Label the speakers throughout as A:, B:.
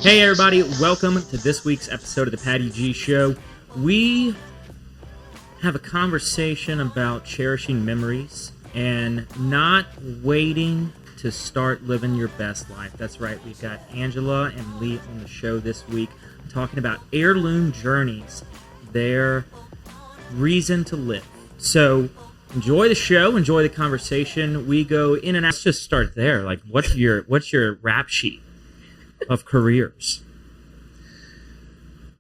A: Hey everybody, welcome to this week's episode of the Patty G Show. We have a conversation about cherishing memories and not waiting to start living your best life. That's right, we've got Angela and Lee on the show this week talking about Heirloom Journeys, their reason to live. So enjoy the show, enjoy the conversation. We go in and out. Let's just start there. Like, what's your rap sheet of careers?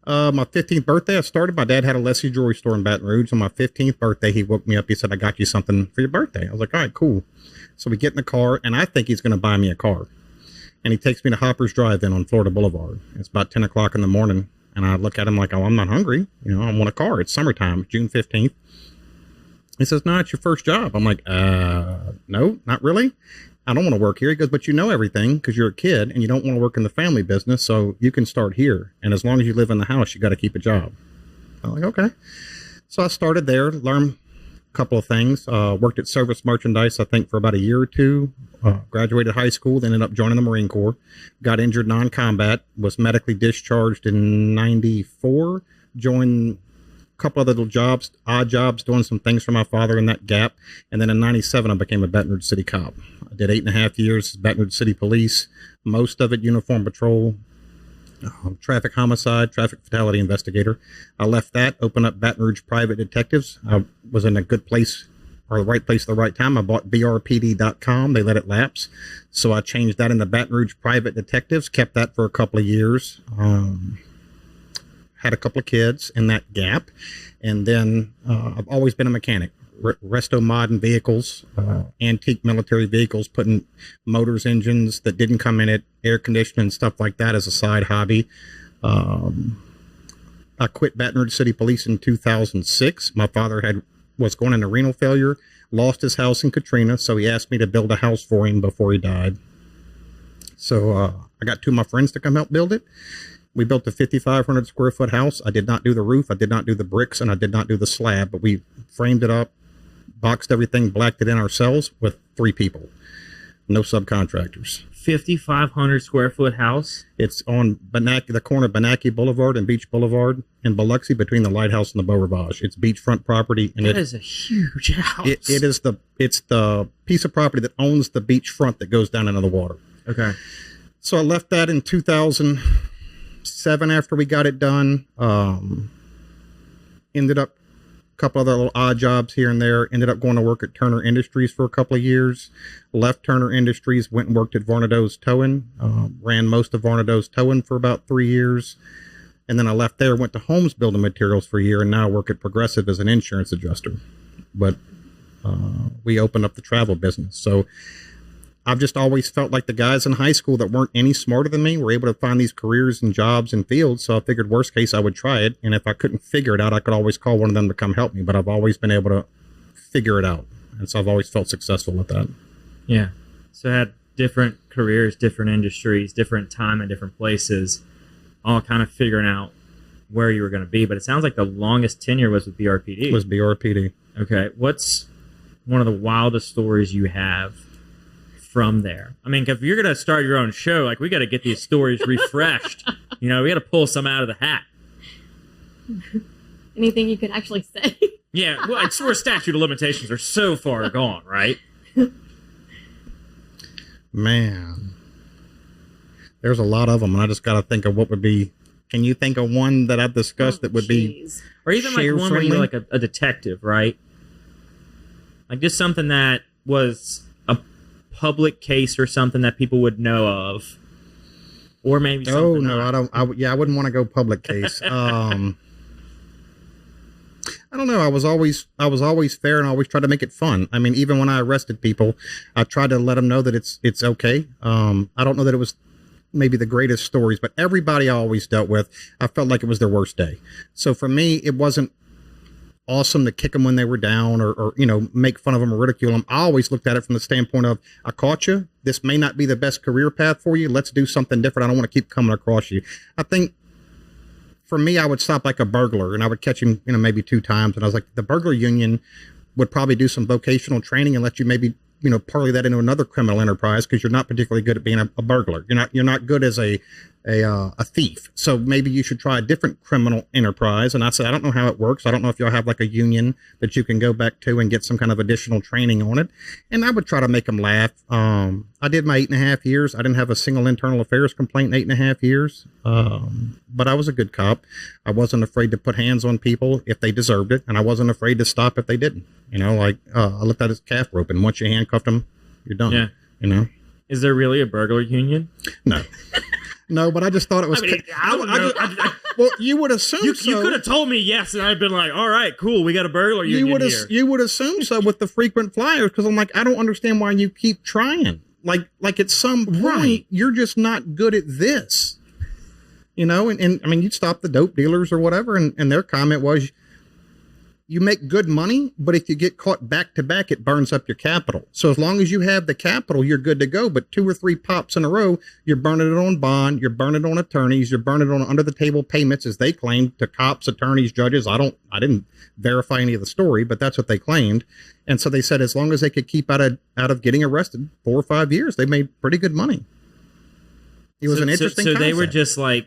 B: My 15th birthday, I started. My dad had a Leslie jewelry store in Baton Rouge. On my 15th birthday, he woke me up. He said, I got you something for your birthday. I was like, all right, cool. So we get in the car, and I think he's going to buy me a car. And he takes me to Hopper's Drive-In on Florida Boulevard. It's about 10 o'clock in the morning, and I look at him like, oh, I'm not hungry. You know, I want a car. It's summertime, June 15th. He says, no, it's your first job. I'm like, no, not really. I don't want to work here. He goes, but you know everything because you're a kid and you don't want to work in the family business, so you can start here. And as long as you live in the house, you got to keep a job. I'm like, okay. So I started there, learned a couple of things. Worked at Service Merchandise, I think, for about a year or two. Graduated high school, then ended up joining the Marine Corps. Got injured non-combat, was medically discharged in 94. Joined couple other little jobs, odd jobs, doing some things for my father in that gap. And then in 97, I became a Baton Rouge City cop. I did 8.5 years, Baton Rouge City Police, most of it uniform patrol, traffic homicide, traffic fatality investigator. I left that, opened up Baton Rouge Private Detectives. I was in a good place, or the right place at the right time. I bought brpd.com. They let it lapse. So I changed that into Baton Rouge Private Detectives, kept that for a couple of years. Had a couple of kids in that gap, and then I've always been a mechanic. Resto modern vehicles, antique military vehicles, putting motors, engines that didn't come in it, air conditioning, stuff like that as a side hobby. I quit Baton Rouge City Police in 2006. My father was going into renal failure, lost his house in Katrina, so he asked me to build a house for him before he died. So I got two of my friends to come help build it. We built a 5,500 square foot house. I did not do the roof. I did not do the bricks, and I did not do the slab, but we framed it up, boxed everything, blacked it in ourselves with 3 people. No subcontractors.
A: 5,500 square foot house?
B: It's on the corner of Banaki Boulevard and Beach Boulevard in Biloxi, between the lighthouse and the Beau Rivage. It's beachfront property. And
A: that is a huge house.
B: It's the piece of property that owns the beachfront that goes down into the water.
A: Okay.
B: So I left that in 2007 after we got it done. Ended up a couple other little odd jobs here and there. Ended up going to work at Turner Industries for a couple of years. Left Turner Industries, went and worked at Varnadoe's Towing. Ran most of Varnadoe's Towing for about 3 years. And then I left there, went to Holmes Building Materials for a year, and now I work at Progressive as an insurance adjuster. But we opened up the travel business. So I've just always felt like the guys in high school that weren't any smarter than me were able to find these careers and jobs and fields. So I figured worst case, I would try it. And if I couldn't figure it out, I could always call one of them to come help me. But I've always been able to figure it out. And so I've always felt successful with that.
A: Yeah. So I had different careers, different industries, different time and different places, all kind of figuring out where you were going to be. But it sounds like the longest tenure was with BRPD.
B: It was BRPD.
A: Okay. What's one of the wildest stories you have from there? I mean, if you're going to start your own show, like, we got to get these stories refreshed. You know, we got to pull some out of the hat.
C: Anything you could actually say?
A: Yeah, well, it's where statute of limitations are so far gone, right?
B: Man, there's a lot of them, and I just got to think of what would be. Can you think of one that I've discussed that would be,
A: or even like one where you're like a detective, right? Like just something that was a public case or something that people would know of, or maybe something.
B: Oh no, I don't. I wouldn't want to go public case. I don't know. I was always fair and always tried to make it fun. I mean, even when I arrested people, I tried to let them know that it's okay. I don't know that it was maybe the greatest stories, but everybody I always dealt with, I felt like it was their worst day. So for me, it wasn't awesome to kick them when they were down or you know, make fun of them or ridicule them. I always looked at it from the standpoint of, I caught you. This may not be the best career path for you. Let's do something different. I don't want to keep coming across you. I think for me, I would stop like a burglar and I would catch him, you know, maybe 2 times. And I was like, the burglar union would probably do some vocational training and let you maybe parlay that into another criminal enterprise because you're not particularly good at being a burglar. You're not good as a thief. So maybe you should try a different criminal enterprise. And I said, I don't know how it works. I don't know if y'all have like a union that you can go back to and get some kind of additional training on it. And I would try to make them laugh. I did my 8.5 years. I didn't have a single internal affairs complaint in 8.5 years. But I was a good cop. I wasn't afraid to put hands on people if they deserved it. And I wasn't afraid to stop if they didn't. I looked at his calf rope, and once you handcuffed him, you're done. Yeah.
A: Is there really a burglar union?
B: No. No, but I just thought it was. Well, you would assume
A: you
B: so.
A: You could have told me yes, and I'd been like, all right, cool, we got a burglar union here.
B: You would assume so with the frequent flyers, because I'm like, I don't understand why you keep trying. Like at some point, you're just not good at this. And I mean, you'd stop the dope dealers or whatever, and their comment was, you make good money, but if you get caught back to back, it burns up your capital. So as long as you have the capital, you're good to go. But 2 or 3 pops in a row, you're burning it on bond, you're burning it on attorneys, you're burning it on under the table payments, as they claimed, to cops, attorneys, judges. I didn't verify any of the story, but that's what they claimed. And so they said as long as they could keep out of getting arrested 4 or 5 years, they made pretty good money. It was an interesting concept.
A: They were just like,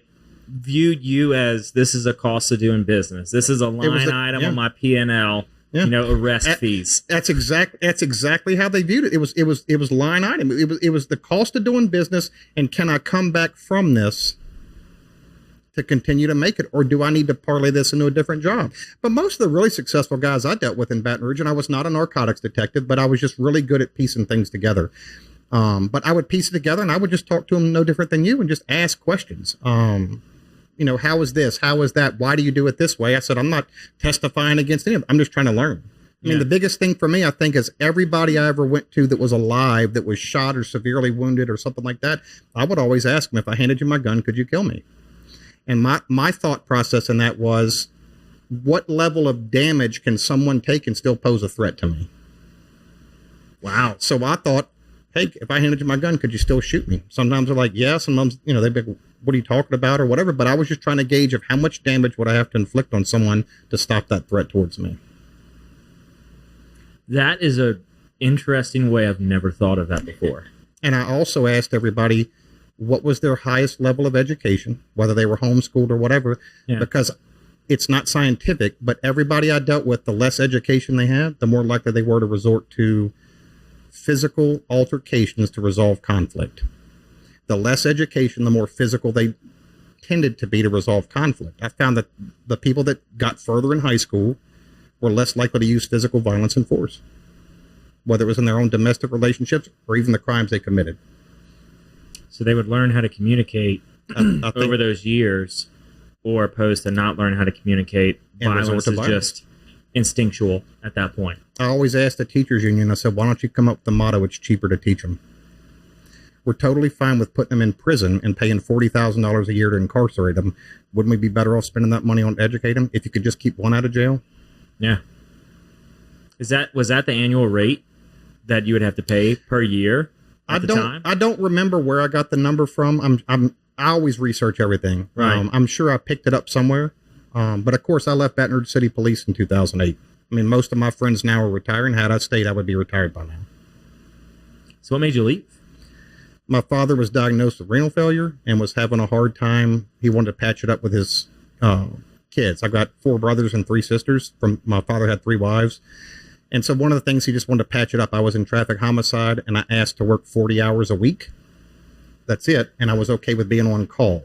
A: viewed you as, this is a cost of doing business. This is a line item on my P&L. Arrest fees.
B: That's exactly how they viewed it. It was line item. It was the cost of doing business, and can I come back from this to continue to make it, or do I need to parlay this into a different job? But most of the really successful guys I dealt with in Baton Rouge, and I was not a narcotics detective, but I was just really good at piecing things together. But I would piece it together, and I would just talk to them no different than you and just ask questions. How is this? How is that? Why do you do it this way? I said, I'm not testifying against any of it. I'm just trying to learn. I mean, the biggest thing for me, I think, is everybody I ever went to that was alive, that was shot or severely wounded or something like that, I would always ask them, if I handed you my gun, could you kill me? And my thought process in that was, what level of damage can someone take and still pose a threat to me? Wow. So I thought, hey, if I handed you my gun, could you still shoot me? Sometimes they're like, yeah. Sometimes, they'd be like, what are you talking about or whatever. But I was just trying to gauge of how much damage would I have to inflict on someone to stop that threat towards me.
A: That is a interesting way. I've never thought of that before.
B: And I also asked everybody what was their highest level of education, whether they were homeschooled or whatever, because it's not scientific, but everybody I dealt with, the less education they had, the more likely they were to resort to physical altercations to resolve conflict. The less education, the more physical they tended to be to resolve conflict. I found that the people that got further in high school were less likely to use physical violence and force, whether it was in their own domestic relationships or even the crimes they committed.
A: So they would learn how to communicate over those years, or opposed to not learn how to communicate. Violence is just instinctual at that point.
B: I always asked the teachers union, I said, why don't you come up with the motto, it's cheaper to teach them? We're totally fine with putting them in prison and paying $40,000 a year to incarcerate them. Wouldn't we be better off spending that money on to educate them if you could just keep one out of jail? Yeah.
A: Was that the annual rate that you would have to pay per year at the time?
B: I don't remember where I got the number from. I always research everything.
A: Right.
B: I'm sure I picked it up somewhere. But of course, I left Baton Rouge City Police in 2008. I mean, most of my friends now are retiring. Had I stayed, I would be retired by now.
A: So what made you leave?
B: My father was diagnosed with renal failure and was having a hard time. He wanted to patch it up with his kids. I've got 4 brothers and 3 sisters. My father had 3 wives. And so one of the things, he just wanted to patch it up. I was in traffic homicide, and I asked to work 40 hours a week. That's it. And I was okay with being on call.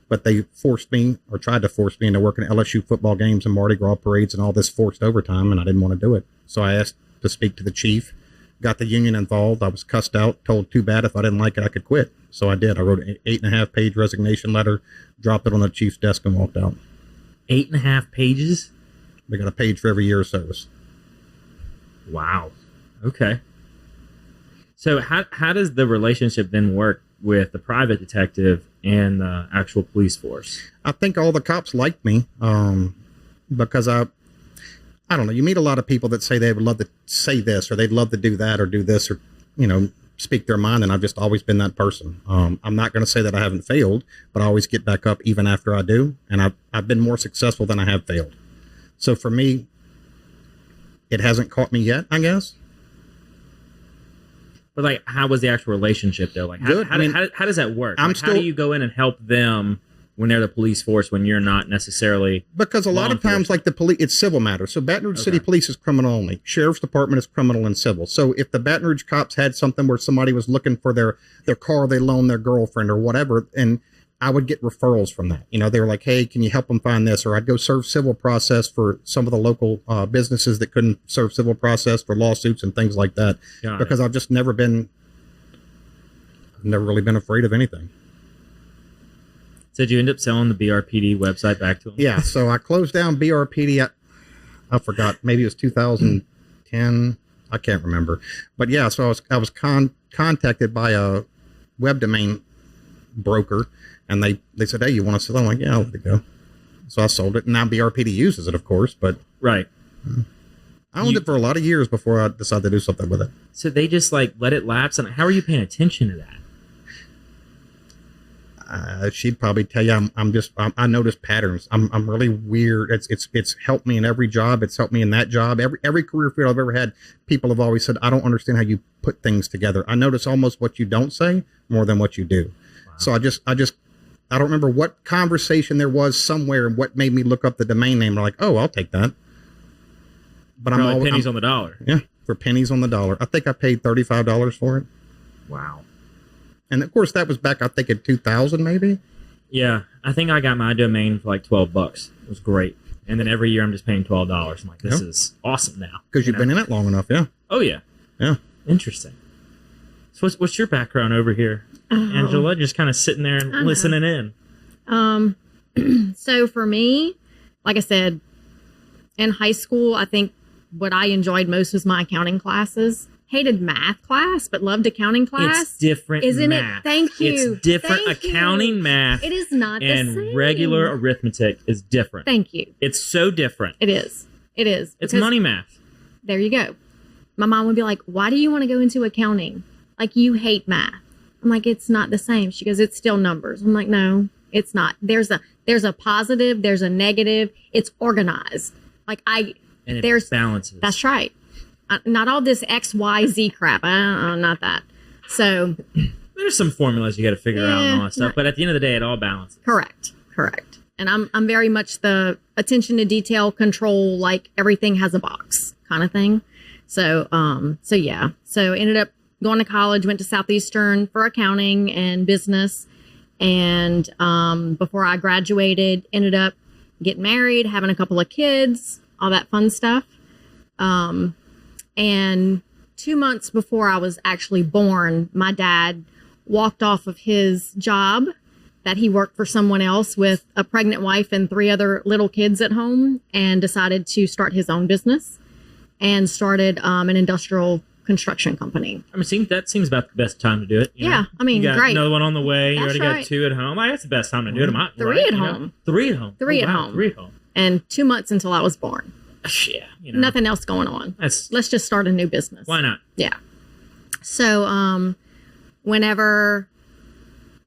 B: But they forced me, or tried to force me, into working LSU football games and Mardi Gras parades and all this forced overtime, and I didn't want to do it. So I asked to speak to the chief, got the union involved. I was cussed out, told too bad if I didn't like it, I could quit. So I did. I wrote an 8.5-page resignation letter, dropped it on the chief's desk, and walked out.
A: 8.5 pages?
B: They got a page for every year of service.
A: Wow. Okay. So how does the relationship then work with the private detective and the actual police force?
B: I think all the cops liked me because I don't know. You meet a lot of people that say they would love to say this, or they'd love to do that, or do this, or, speak their mind. And I've just always been that person. I'm not going to say that I haven't failed, but I always get back up even after I do. And I've been more successful than I have failed. So for me, it hasn't caught me yet, I guess.
A: But like, how was the actual relationship though? Like,
B: Good.
A: how does that work?
B: I'm
A: Like,
B: still-
A: how do you go in and help them when they're the police force when you're not necessarily?
B: Because a lot of times, like the police, it's civil matters. So Baton Rouge City Police is criminal only. Sheriff's Department is criminal and civil. So if the Baton Rouge cops had something where somebody was looking for their car, they loaned their girlfriend or whatever, and I would get referrals from that. You know, they were like, hey, can you help them find this? Or I'd go serve civil process for some of the local businesses that couldn't serve civil process for lawsuits and things like that. Because I've just never really been afraid of anything.
A: So did you end up selling the BRPD website back to them?
B: Yeah, so I closed down BRPD. I forgot. Maybe it was 2010. I can't remember. But yeah, so I was contacted by a web domain broker, and they said, hey, you want to sell it? I'm like, yeah, I'll let it go. So I sold it, and now BRPD uses it, of course, but
A: right.
B: I owned it for a lot of years before I decided to do something with it.
A: So they just like let it lapse, and how are you paying attention to that?
B: She'd probably tell you I notice patterns. I'm really weird. It's helped me in every job. It's helped me in that job. Every career field I've ever had, people have always said, I don't understand how you put things together. I notice almost what you don't say more than what you do. Wow. So I don't remember what conversation there was somewhere and what made me look up the domain name. I'm like, oh, I'll take that. But
A: probably I'm pennies on the dollar.
B: Yeah, for pennies on the dollar. I think I paid $35 for it.
A: Wow.
B: And of course, that was back, I think, in 2000, maybe.
A: Yeah, I think I got my domain for like $12. It was great. And then every year I'm just paying $12. I'm like, this is awesome now.
B: Because you've been in it long enough, yeah.
A: Oh, yeah.
B: Yeah.
A: Interesting. So what's your background over here, Angela? Just kind of sitting there and listening in.
C: So for me, like I said, in high school, I think what I enjoyed most was my accounting classes. Hated math class, but loved accounting class.
A: It's different,
C: isn't
A: math.
C: It? Thank you.
A: It's different.
C: Thank
A: accounting
C: you.
A: math.
C: It is not the same.
A: And regular arithmetic is different.
C: Thank you.
A: It's so different.
C: It is. It is.
A: It's money math.
C: There you go. My mom would be like, "Why do you want to go into accounting? Like you hate math." I'm like, "It's not the same." She goes, "It's still numbers." I'm like, "No, it's not. There's a positive. There's a negative. It's organized. Like there's
A: balances.
C: That's right." Not all this X, Y, Z crap. Not that. So
A: there's some formulas you got to figure out and all that stuff, but at the end of the day, it all balances.
C: Correct. And I'm very much the attention to detail, control, like everything has a box kind of thing. So yeah. So ended up going to college, went to Southeastern for accounting and business, and before I graduated, ended up getting married, having a couple of kids, all that fun stuff. And 2 months before I was actually born, my dad walked off of his job that he worked for someone else with a pregnant wife and 3 other little kids at home, and decided to start his own business and started an industrial construction company.
A: I mean, that seems about the best time to do it. You know?
C: I mean,
A: you got
C: great.
A: Another one on the way. You
C: That's
A: already
C: right.
A: got 2 at home. That's the best time to do it.
C: 3 at home.
A: 3 at home.
C: 3 at home.
A: 3 at home.
C: And 2 months until I was born.
A: Yeah.
C: Nothing else going on. Let's just start a new business.
A: Why not?
C: Yeah. So, whenever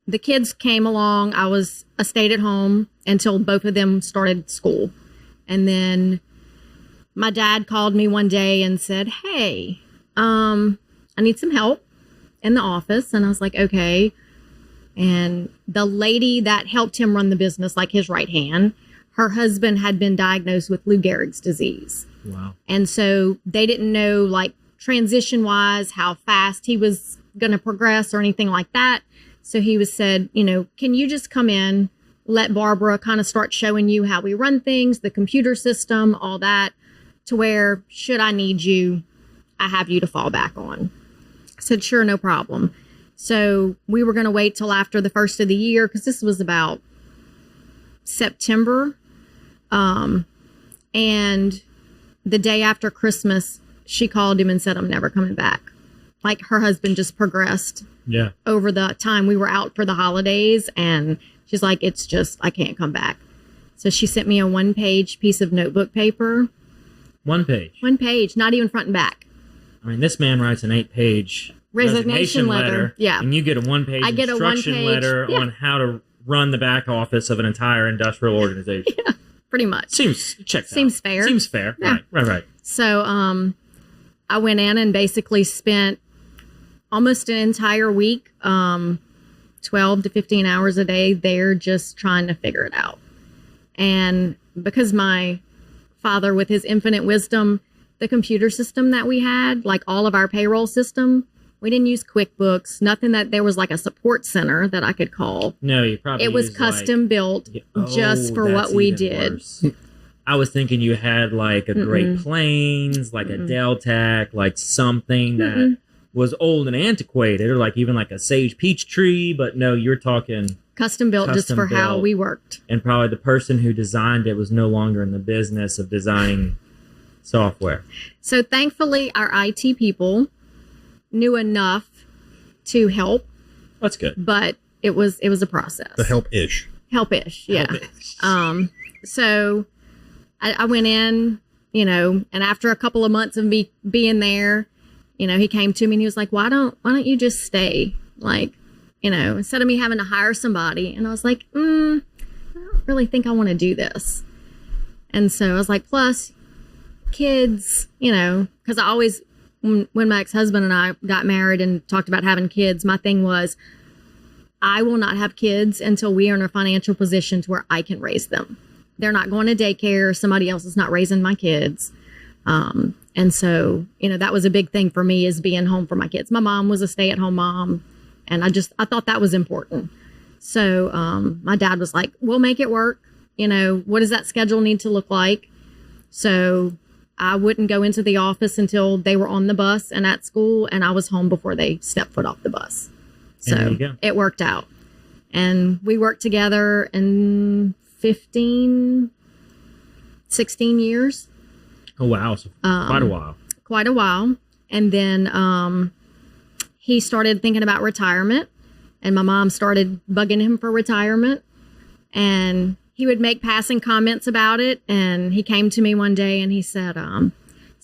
C: the kids came along, I stayed at home until both of them started school. And then my dad called me one day and said, "Hey, I need some help in the office." And I was like, "Okay." And the lady that helped him run the business, like his right hand, her husband had been diagnosed with Lou Gehrig's disease.
A: Wow.
C: And so they didn't know, like, transition wise, how fast he was going to progress or anything like that. So he said, can you just come in, let Barbara kind of start showing you how we run things, the computer system, all that, to where should I need you, I have you to fall back on. I said, sure, no problem. So we were going to wait till after the first of the year, because this was about September. And the day after Christmas, she called him and said, "I'm never coming back." Like, her husband just progressed over the time we were out for the holidays. And she's like, "It's just, I can't come back." So she sent me a 1-page piece of notebook paper.
A: 1 page?
C: 1 page, not even front and back.
A: I mean, this man writes an 8-page resignation letter.
C: Yeah.
A: And you get a 1-page instruction letter on how to run the back office of an entire industrial organization.
C: Yeah, pretty much.
A: Seems
C: fair.
A: Seems fair.
C: Yeah.
A: Right.
C: So I went in and basically spent almost an entire week, 12 to 15 hours a day, they're just trying to figure it out. And because my father, with his infinite wisdom, the computer system that we had, like all of our payroll system, we didn't use QuickBooks, nothing that there was like a support center that I could call.
A: No, you probably
C: it was custom built just for what we did.
A: Worse. I was thinking you had like a Great Plains, like a Deltac, like something that was old and antiquated, or like even like a Sage Peachtree, but no, you're talking
C: custom built just for how we worked.
A: And probably the person who designed it was no longer in the business of designing software.
C: So thankfully, our IT people knew enough to help.
A: That's good.
C: But it was a process.
B: The help-ish.
C: Help-ish, yeah. Help-ish. So I went in, and after a couple of months of me being there, he came to me and he was like, why don't you just stay? Like, instead of me having to hire somebody. And I was like, I don't really think I want to do this. And so I was like, plus kids, because I always, when my ex-husband and I got married and talked about having kids, my thing was, I will not have kids until we are in a financial position to where I can raise them. They're not going to daycare. Somebody else is not raising my kids. And so, that was a big thing for me, is being home for my kids. My mom was a stay-at-home mom, and I thought that was important. So my dad was like, we'll make it work. What does that schedule need to look like? So I wouldn't go into the office until they were on the bus and at school, and I was home before they stepped foot off the bus. So it worked out. And we worked together in 16 years.
A: Oh, wow. So quite a while.
C: Quite a while. And then he started thinking about retirement, and my mom started bugging him for retirement. And he would make passing comments about it. And he came to me one day and he said, I'm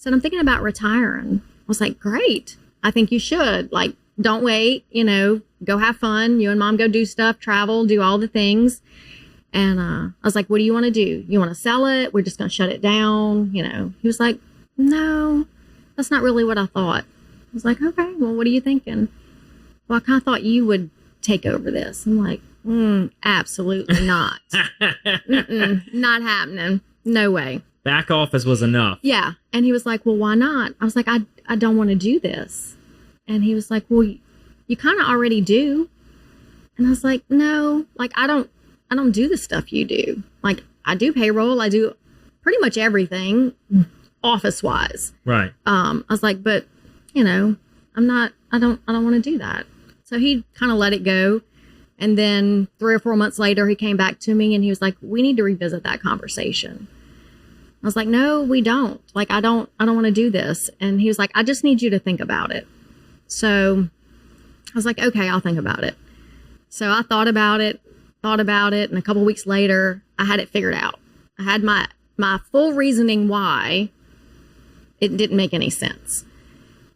C: thinking about retiring. I was like, great. I think you should. Like, don't wait, go have fun. You and mom go do stuff, travel, do all the things. And I was like, what do you want to do? You want to sell it? We're just going to shut it down. He was like, no, that's not really what I thought. I was like, okay, well, what are you thinking? Well, I kind of thought you would take over this. I'm like, absolutely not. Not happening. No way.
A: Back office was enough.
C: Yeah. And he was like, well, why not? I was like, I don't want to do this. And he was like, well, you kind of already do. And I was like, no, like, I don't do the stuff you do. Like, I do payroll. I do pretty much everything office wise.
A: Right.
C: I was like, but I don't want to do that. So he kind of let it go. And then 3 or 4 months later, he came back to me and he was like, we need to revisit that conversation. I was like, no, we don't. Like, I don't want to do this. And he was like, I just need you to think about it. So I was like, okay, I'll think about it. So I thought about it. And a couple of weeks later, I had it figured out. I had my full reasoning why it didn't make any sense.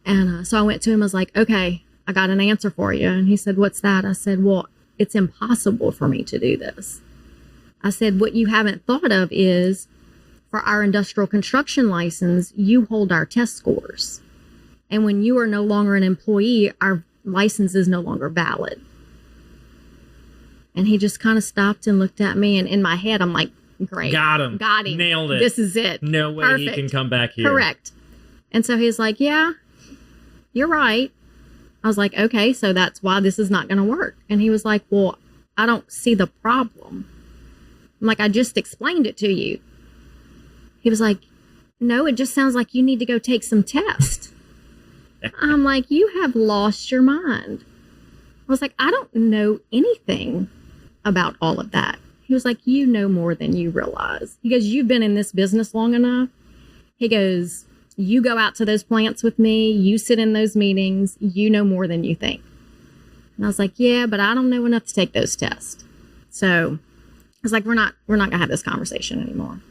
C: And so I went to him. I was like, okay, I got an answer for you. And he said, what's that? I said, well, it's impossible for me to do this. I said, what you haven't thought of is, for our industrial construction license, you hold our test scores. And when you are no longer an employee, our license is no longer valid. And he just kind of stopped and looked at me. And in my head, I'm like, great.
A: Got him. Nailed it.
C: This is it.
A: No way
C: Perfect.
A: He can come back here.
C: Correct. And so he's like, yeah, you're right. I was like, okay, so that's why this is not going to work. And he was like, well, I don't see the problem. I'm like, I just explained it to you. He was like, no, it just sounds like you need to go take some tests. I'm like, you have lost your mind. I was like, I don't know anything about all of that. He was like, you know more than you realize. He goes, you've been in this business long enough. He goes, you go out to those plants with me. You sit in those meetings. You know more than you think. And I was like, yeah, but I don't know enough to take those tests. So I was like, we're not going to have this conversation anymore.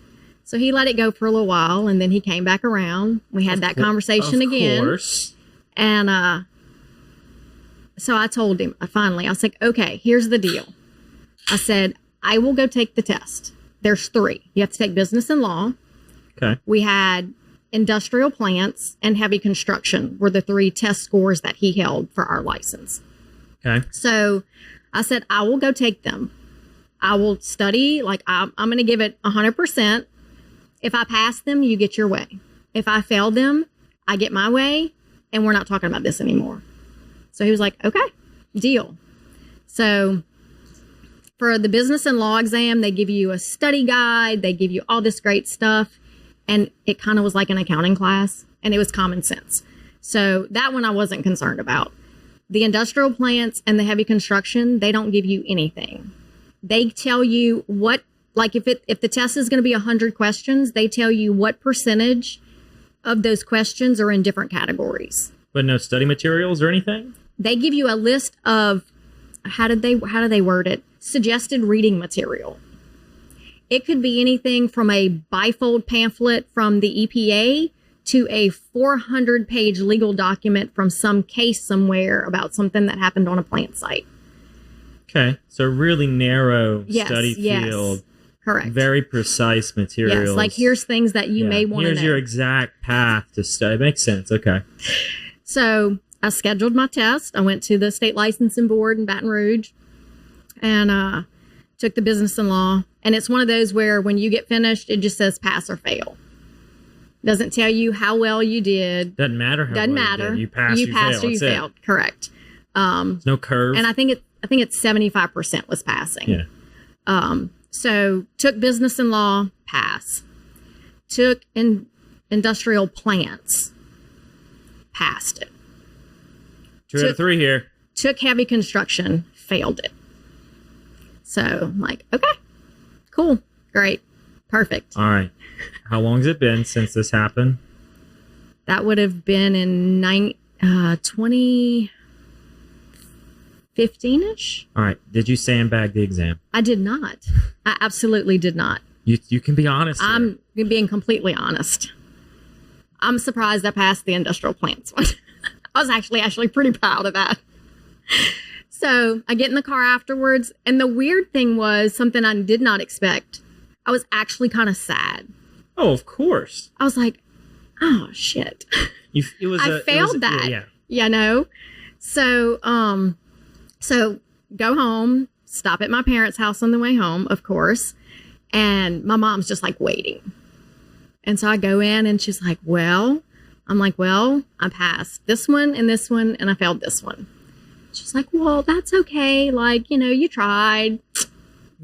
C: So he let it go for a little while, and then he came back around. We had that conversation again. Of course. And so I told him, finally, I was like, okay, here's the deal. I said, I will go take the test. There's 3. You have to take business and law.
A: Okay.
C: We had industrial plants, and heavy construction were the 3 test scores that he held for our license.
A: Okay.
C: So I said, I will go take them. I will study. Like, I'm going to give it 100%. If I pass them, you get your way. If I fail them, I get my way, and we're not talking about this anymore. So he was like, okay, deal. So for the business and law exam, they give you a study guide. They give you all this great stuff. And it kind of was like an accounting class, and it was common sense. So that one I wasn't concerned about. The industrial plants and the heavy construction, they don't give you anything. They tell you what, like if the test is going to be 100 questions, they tell you what percentage of those questions are in different categories.
A: But no study materials or anything?
C: They give you a list of, how do they word it? Suggested reading material. It could be anything from a bifold pamphlet from the EPA to a 400-page legal document from some case somewhere about something that happened on a plant site.
A: Okay, so really narrow study field.
C: Correct.
A: Very precise materials.
C: Yes, like here's things that you may want to know.
A: Here's your exact path to study. Makes sense. Okay.
C: So I scheduled my test. I went to the state licensing board in Baton Rouge and took the business and law. And it's one of those where when you get finished, it just says pass or fail. Doesn't tell you how well you did.
A: Doesn't matter how well you did. You passed,
C: you passed or you failed. Correct.
A: There's no curve.
C: And I think it's 75% was passing.
A: Yeah.
C: So took business and law, pass. Took industrial plants, passed it.
A: 2 out of 3 here.
C: Took heavy construction, failed it. So I'm like, okay, cool, great, perfect.
A: All right. How long has it been since this happened?
C: That would have been in 2015-ish.
A: All right. Did you sandbag the exam?
C: I did not. I absolutely did not.
A: You can be honest here.
C: I'm being completely honest. I'm surprised I passed the industrial plants one. I was actually pretty proud of that. So I get in the car afterwards, and the weird thing was something I did not expect. I was actually kind of sad.
A: Oh, of course.
C: I was like, oh, shit. I failed that.
A: Yeah.
C: You know? So, so go home, stop at my parents' house on the way home, of course. And my mom's just like waiting. And so I go in and she's like, well, I'm like, well, I passed this one, and I failed this one. She's like, well, that's okay. Like, you tried.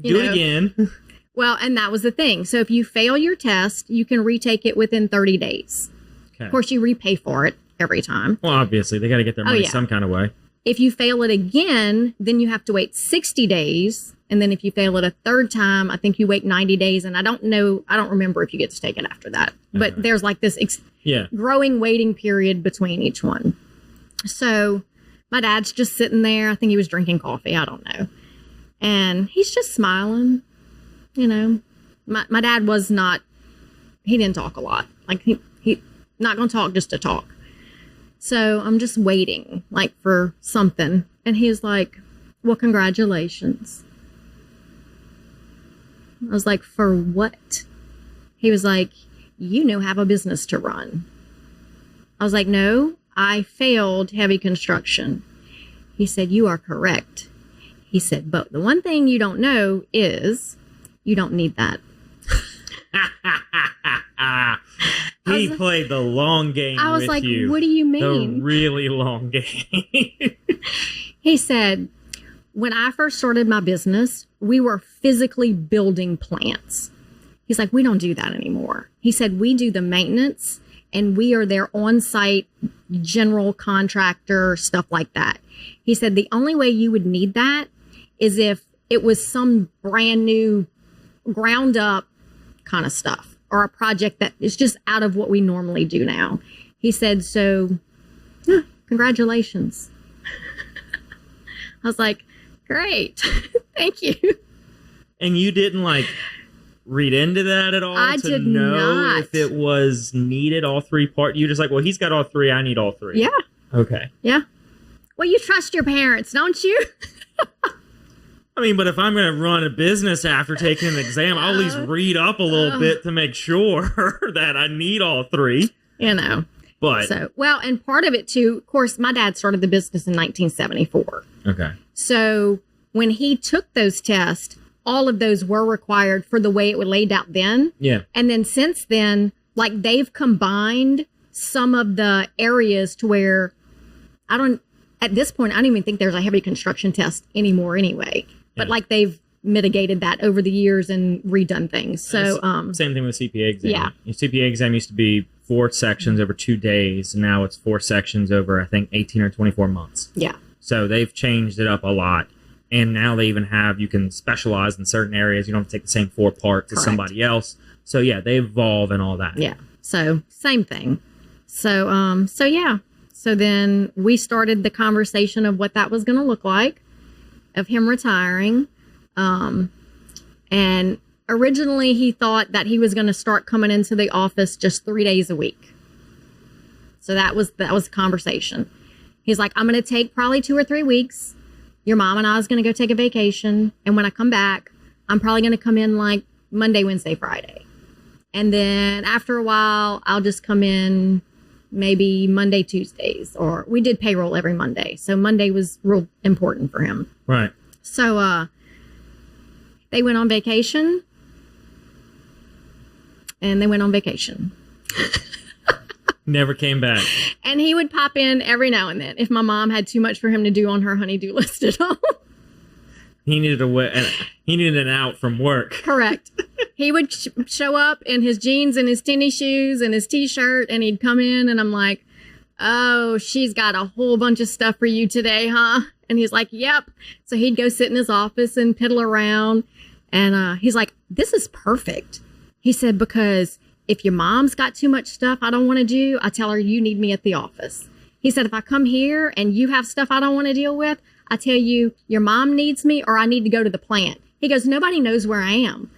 A: Do it again.
C: Well, and that was the thing. So if you fail your test, you can retake it within 30 days. Okay. Of course, you repay for it every time.
A: Well, obviously, they got to get their money some kind of way.
C: If you fail it again, then you have to wait 60 days. And then if you fail it a third time, I think you wait 90 days. And I don't remember if you get to take it after that. But there's like this growing waiting period between each one. So my dad's just sitting there. I think he was drinking coffee. I don't know. And he's just smiling. My dad was not, he didn't talk a lot. Like he not going to talk just to talk. So I'm just waiting like for something. And he was like, well, congratulations. I was like, for what? He was like, you have a business to run. I was like, no, I failed heavy construction. He said, you are correct. He said, but the one thing you don't know is you don't need that.
A: He played the long game with you.
C: I was like, what do you mean?
A: The really long game.
C: He said, when I first started my business, we were physically building plants. He's like, we don't do that anymore. He said, we do the maintenance and we are their on-site general contractor, stuff like that. He said, the only way you would need that is if it was some brand new ground up kind of stuff or a project that is just out of what we normally do now. He said, so congratulations. I was like, great. Thank you.
A: And you didn't read into that at all?
C: I did not.
A: If it was needed, all 3 parts? You just like, well, he's got all 3. I need all 3.
C: Yeah.
A: Okay.
C: Yeah. Well, you trust your parents, don't you?
A: I mean, but if I'm going to run a business after taking an exam, I'll at least read up a little bit to make sure that I need all three.
C: You know.
A: But
C: so, well, and part of it too, of course, my dad started the business in 1974.
A: Okay.
C: So when he took those tests, all of those were required for the way it was laid out then.
A: Yeah.
C: And then since then, like they've combined some of the areas to where at this point, I don't even think there's a heavy construction test anymore anyway. But like they've mitigated that over the years and redone things. So
A: same thing with CPA exam.
C: Yeah.
A: Your CPA exam used to be 4 sections over 2 days. And now it's 4 sections over, I think, 18 or 24 months.
C: Yeah.
A: So they've changed it up a lot. And now they even have, you can specialize in certain areas. You don't have to take the same 4 parts as somebody else. So yeah, they evolve and all that.
C: Yeah. So same thing. So, yeah. So then we started the conversation of what that was going to look like, of him retiring. And originally he thought that he was going to start coming into the office just 3 days a week. So that was the conversation. He's like, I'm going to take probably 2 or 3 weeks. Your mom and I is going to go take a vacation. And when I come back, I'm probably going to come in like Monday, Wednesday, Friday. And then after a while, I'll just come in maybe Monday, Tuesdays, or we did payroll every Monday. So Monday was real important for him.
A: Right.
C: So, they went on vacation and they went on vacation.
A: Never came back.
C: And he would pop in every now and then if my mom had too much for him to do on her honey-do list at home.
A: He needed an out from work.
C: Correct. He would show up in his jeans and his tennis shoes and his t-shirt, and he'd come in and I'm like, oh, she's got a whole bunch of stuff for you today, huh? And he's like, yep. So he'd go sit in his office and piddle around. And he's like, this is perfect. He said, because if your mom's got too much stuff I don't want to do, I tell her you need me at the office. He said, if I come here and you have stuff I don't want to deal with, I tell you your mom needs me or I need to go to the plant. He goes, nobody knows where I am.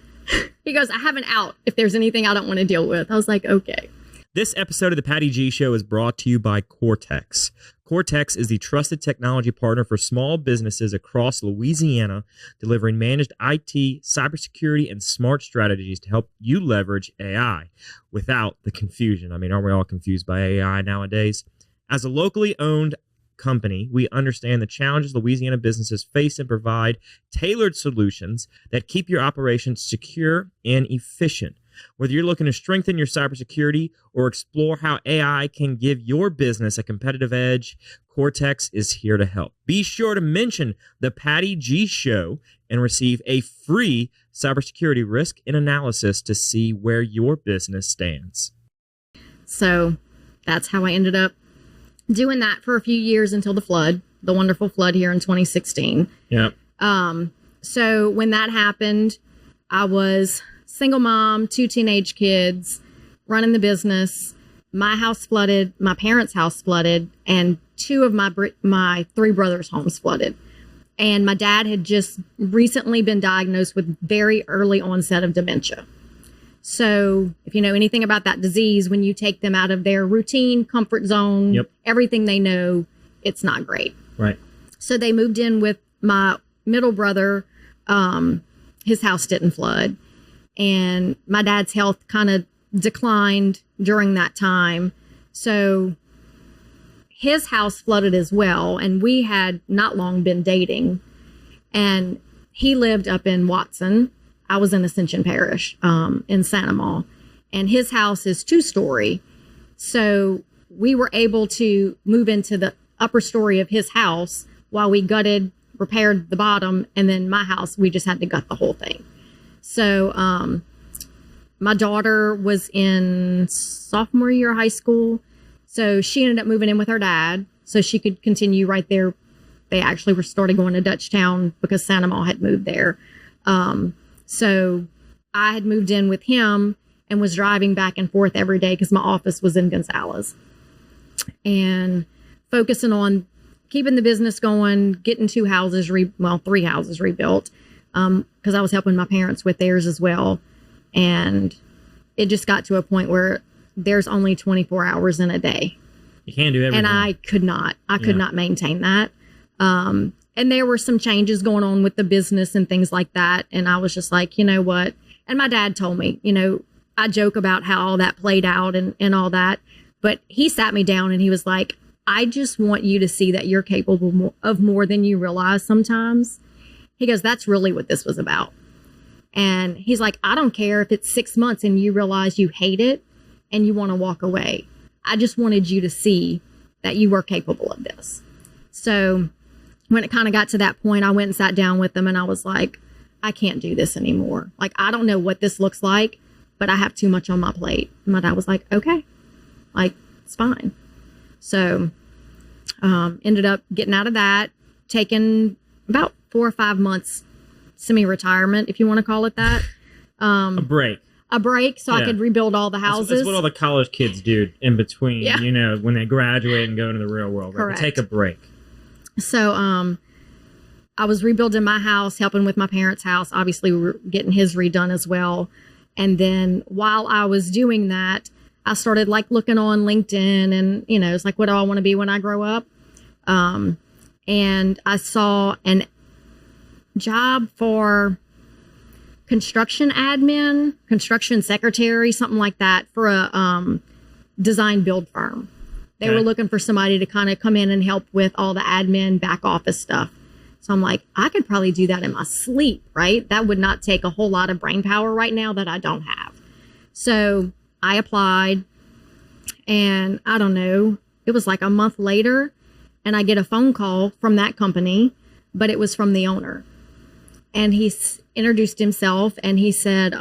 C: He goes, I have an out if there's anything I don't want to deal with. I was like, okay.
A: This episode of the Patty G Show is brought to you by Cortex. Cortex is the trusted technology partner for small businesses across Louisiana, delivering managed IT, cybersecurity, and smart strategies to help you leverage AI without the confusion. I mean, aren't we all confused by AI nowadays? As a locally owned company, we understand the challenges Louisiana businesses face and provide tailored solutions that keep your operations secure and efficient. Whether you're looking to strengthen your cybersecurity or explore how AI can give your business a competitive edge, Cortex is here to help. Be sure to mention the Patty G Show and receive a free cybersecurity risk and analysis to see where your business stands. So that's how I ended up doing that for a few years until the wonderful flood here in 2016. Yep.
C: So when that happened, I was single mom, 2 teenage kids, running the business. My house flooded, my parents' house flooded, and 2 of my 3 brothers' homes flooded. And my dad had just recently been diagnosed with very early onset of dementia. So if you know anything about that disease, when you take them out of their routine, comfort zone, everything they know, it's not great.
A: Right.
C: So they moved in with my middle brother. His house didn't flood. And my dad's health kind of declined during that time. So his house flooded as well. And we had not long been dating. And he lived up in Watson. I was in Ascension Parish in Santa Ma. And his house is 2-story. So we were able to move into the upper story of his house while we repaired the bottom. And then my house, we just had to gut the whole thing. So my daughter was in sophomore year of high school. So she ended up moving in with her dad so she could continue right there. They actually started going to Dutchtown because Santa Ma had moved there. So I had moved in with him and was driving back and forth every day because my office was in Gonzales. And focusing on keeping the business going, getting 3 houses rebuilt. Because I was helping my parents with theirs as well. And it just got to a point where there's only 24 hours in a day.
A: You can't do everything.
C: And I could not maintain that. And And there were some changes going on with the business and things like that. And I was just like, you know what? And my dad told me, you know, I joke about how all that played out and all that. But he sat me down and he was like, I just want you to see that you're capable of more than you realize sometimes. He goes, that's really what this was about. And he's like, I don't care if it's 6 months and you realize you hate it and you want to walk away. I just wanted you to see that you were capable of this. So when it kind of got to that point, I went and sat down with him and I was like, I can't do this anymore. Like, I don't know what this looks like, but I have too much on my plate. And my dad was like, okay, like, it's fine. So ended up getting out of that, taking about 4 or 5 months semi-retirement, if you want to call it that.
A: A break.
C: So I could rebuild all the houses.
A: That's what all the college kids do in between, you know, when they graduate and go into the real world. Right?
C: Correct.
A: They take a break.
C: So I was rebuilding my house, helping with my parents' house. Obviously, we were getting his redone as well. And then while I was doing that, I started like looking on LinkedIn and, you know, it's like, what do I want to be when I grow up? And I saw an job for construction admin, construction secretary, something like that for a design build firm. They were looking for somebody to kind of come in and help with all the admin back office stuff. So I'm like, I could probably do that in my sleep, right? That would not take a whole lot of brain power right now that I don't have. So I applied and I don't know, it was like a month later and I get a phone call from that company, but it was from the owner. And he introduced himself and he said,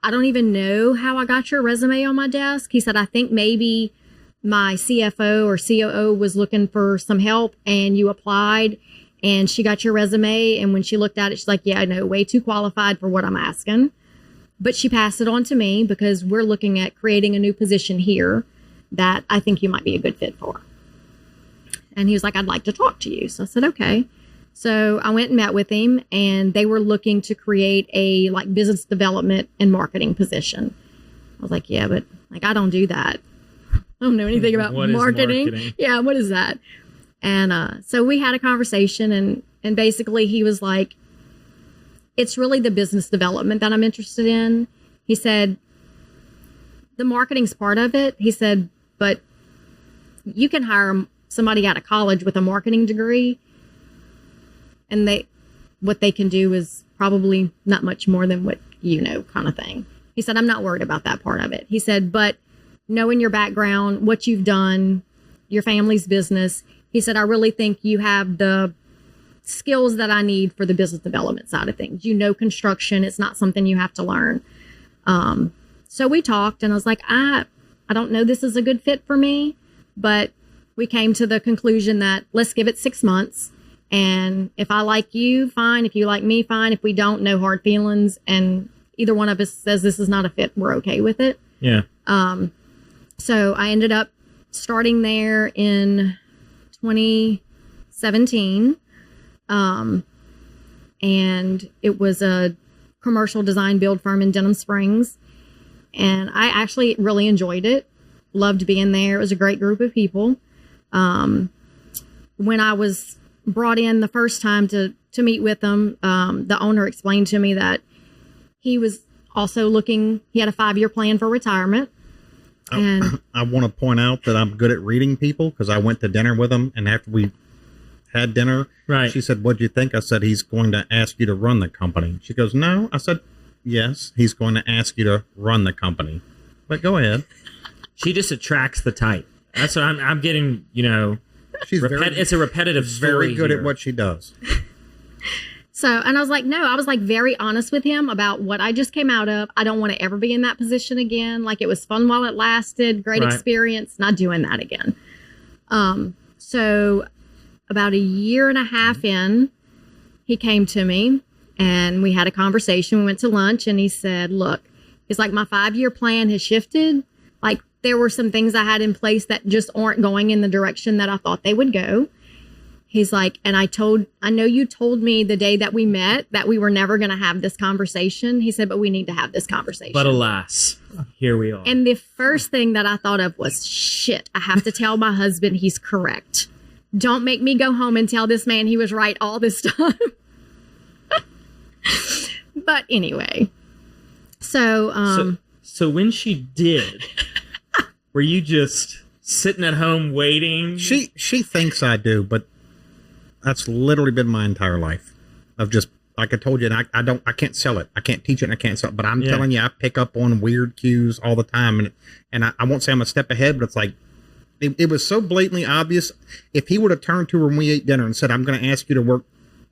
C: I don't even know how I got your resume on my desk. He said, I think maybe my CFO or COO was looking for some help and you applied and she got your resume. And when she looked at it, she's like, yeah, I know, way too qualified for what I'm asking. But she passed it on to me because we're looking at creating a new position here that I think you might be a good fit for. And he was like, I'd like to talk to you. So I said, okay. So I went and met with him and they were looking to create a like business development and marketing position. I was like, yeah, but like, I don't do that. I don't know anything about marketing. Yeah. What is that? And, so we had a conversation and basically he was like, it's really the business development that I'm interested in. He said, the marketing's part of it. He said, but you can hire somebody out of college with a marketing degree and what they can do is probably not much more than what you know, kind of thing. He said, I'm not worried about that part of it. He said, but knowing your background, what you've done, your family's business, he said, I really think you have the skills that I need for the business development side of things. You know, construction, it's not something you have to learn. So we talked and I was like, I don't know this is a good fit for me, but we came to the conclusion that let's give it 6 months. And if I like you, fine. If you like me, fine. If we don't, no hard feelings. And either one of us says this is not a fit, we're okay with it.
A: Yeah.
C: So I ended up starting there in 2017. And it was a commercial design build firm in Denham Springs. And I actually really enjoyed it. Loved being there. It was a great group of people. When I was brought in the first time to meet with them, the owner explained to me that he was also he had a 5-year plan for retirement. And
B: I want to point out that I'm good at reading people because I went to dinner with him and after we had dinner, she said, what'd you think? I said, he's going to ask you to run the company. She goes, no. I said, yes, he's going to ask you to run the company. But go ahead.
A: She just attracts the type. That's what I'm getting, you know. It's a repetitive story.
B: Very good at what she does.
C: So, and I was like, no, I was like very honest with him about what I just came out of. I don't want to ever be in that position again. Like it was fun while it lasted. Great experience. Not doing that again. So about 1.5 years in, he came to me and we had a conversation. We went to lunch and he said, look, he's like, my 5-year plan has shifted. Like there were some things I had in place that just aren't going in the direction that I thought they would go. He's like, and I know you told me the day that we met that we were never going to have this conversation. He said, but we need to have this conversation.
A: But alas, here we are.
C: And the first thing that I thought of was, shit, I have to tell my husband he's correct. don't make me go home and tell this man he was right all this time. But anyway, so
A: when she did, were you just sitting at home waiting?
B: She thinks I do, but that's literally been my entire life of just, like I told you, and I can't sell it. I can't teach it and I can't sell it. But I'm telling you, I pick up on weird cues all the time. And I won't say I'm a step ahead, but it's like, it was so blatantly obvious. If he would have turned to her when we ate dinner and said, I'm going to ask you to work,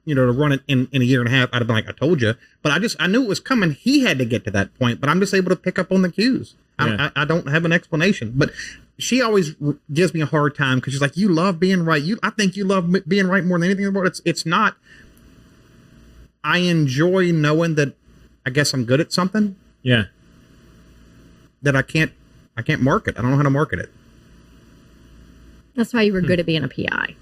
B: to run it in a year and a half, I'd have been like, I told you. But I knew it was coming. He had to get to that point, but I'm just able to pick up on the cues. Yeah. I don't have an explanation, but she always gives me a hard time because she's like, you love being right. I think you love being right more than anything in the world. It's not. I enjoy knowing that I guess I'm good at something.
A: Yeah.
B: That I can't market. I don't know how to market it.
C: That's why you were good at being a PI.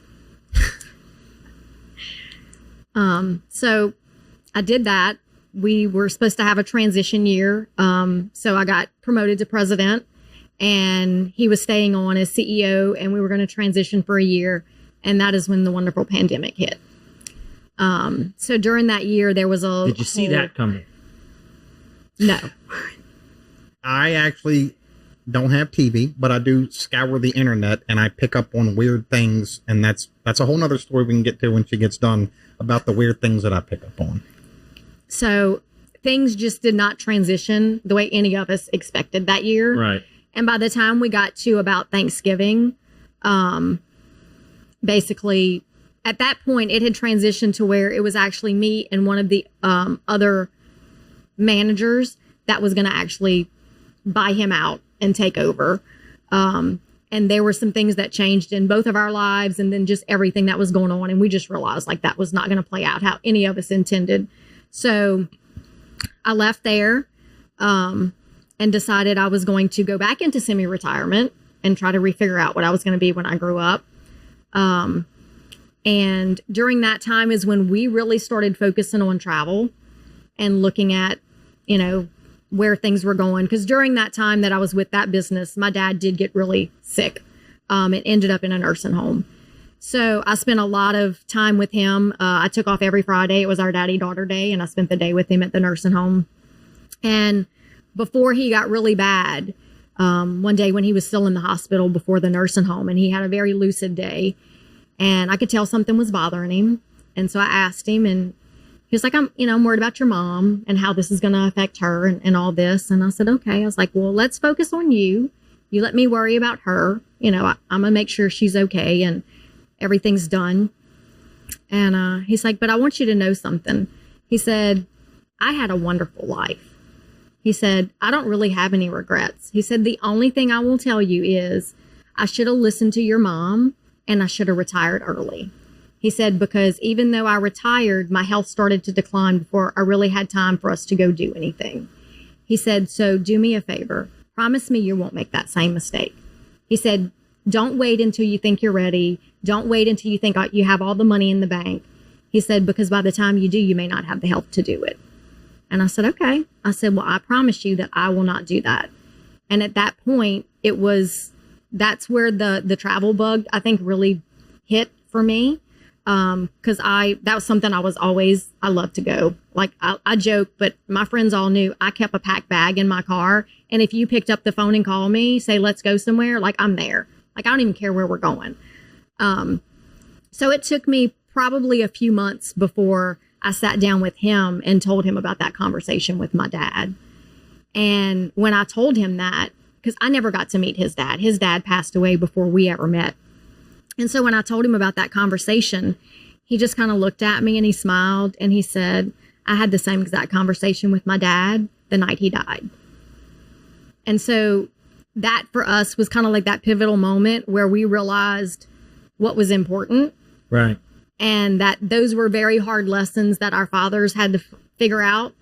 C: So I did that. We were supposed to have a transition year. So I got promoted to president and he was staying on as CEO and we were going to transition for a year. And that is when the wonderful pandemic hit. So during that year, there was a...
A: Did you see that coming?
C: No.
B: I actually don't have TV, but I do scour the internet and I pick up on weird things. And that's a whole nother story we can get to when she gets done about the weird things that I pick up on.
C: So things just did not transition the way any of us expected that year.
A: Right.
C: And by the time we got to about Thanksgiving, basically at that point it had transitioned to where it was actually me and one of the other managers that was going to actually buy him out and take over. And there were some things that changed in both of our lives and then just everything that was going on. And we just realized like that was not going to play out how any of us intended. So I left there and decided I was going to go back into semi-retirement and try to refigure out what I was going to be when I grew up. And during that time is when we really started focusing on travel and looking at, where things were going. Because during that time that I was with that business, my dad did get really sick. It ended up in a nursing home. So I spent a lot of time with him. I took off every Friday. It was our daddy-daughter day, and I spent the day with him at the nursing home. And before he got really bad, one day when he was still in the hospital before the nursing home, and he had a very lucid day, and I could tell something was bothering him. And so I asked him, and he was like, I'm worried about your mom and how this is going to affect her and all this. And I said, okay. I was like, well, let's focus on you. You let me worry about her. I'm going to make sure she's okay and everything's done. And he's like, but I want you to know something. He said, I had a wonderful life. He said, I don't really have any regrets. He said, the only thing I will tell you is I should have listened to your mom and I should have retired early. He said, because even though I retired, my health started to decline before I really had time for us to go do anything. He said, so do me a favor. Promise me you won't make that same mistake. He said, don't wait until you think you're ready. Don't wait until you think you have all the money in the bank. He said, because by the time you do, you may not have the health to do it. And I said, okay. I said, well, I promise you that I will not do that. And at that point, that's where the travel bug, I think, really hit for me. Cause that was something I love to go. Like I joke, but my friends all knew I kept a packed bag in my car. And if you picked up the phone and called me, say, let's go somewhere, like I'm there. Like I don't even care where we're going. So it took me probably a few months before I sat down with him and told him about that conversation with my dad. And when I told him that, because I never got to meet his dad passed away before we ever met. And so when I told him about that conversation, he just kind of looked at me and he smiled and he said, I had the same exact conversation with my dad the night he died. And so that for us was kind of like that pivotal moment where we realized what was important.
A: Right.
C: And that those were very hard lessons that our fathers had to figure out,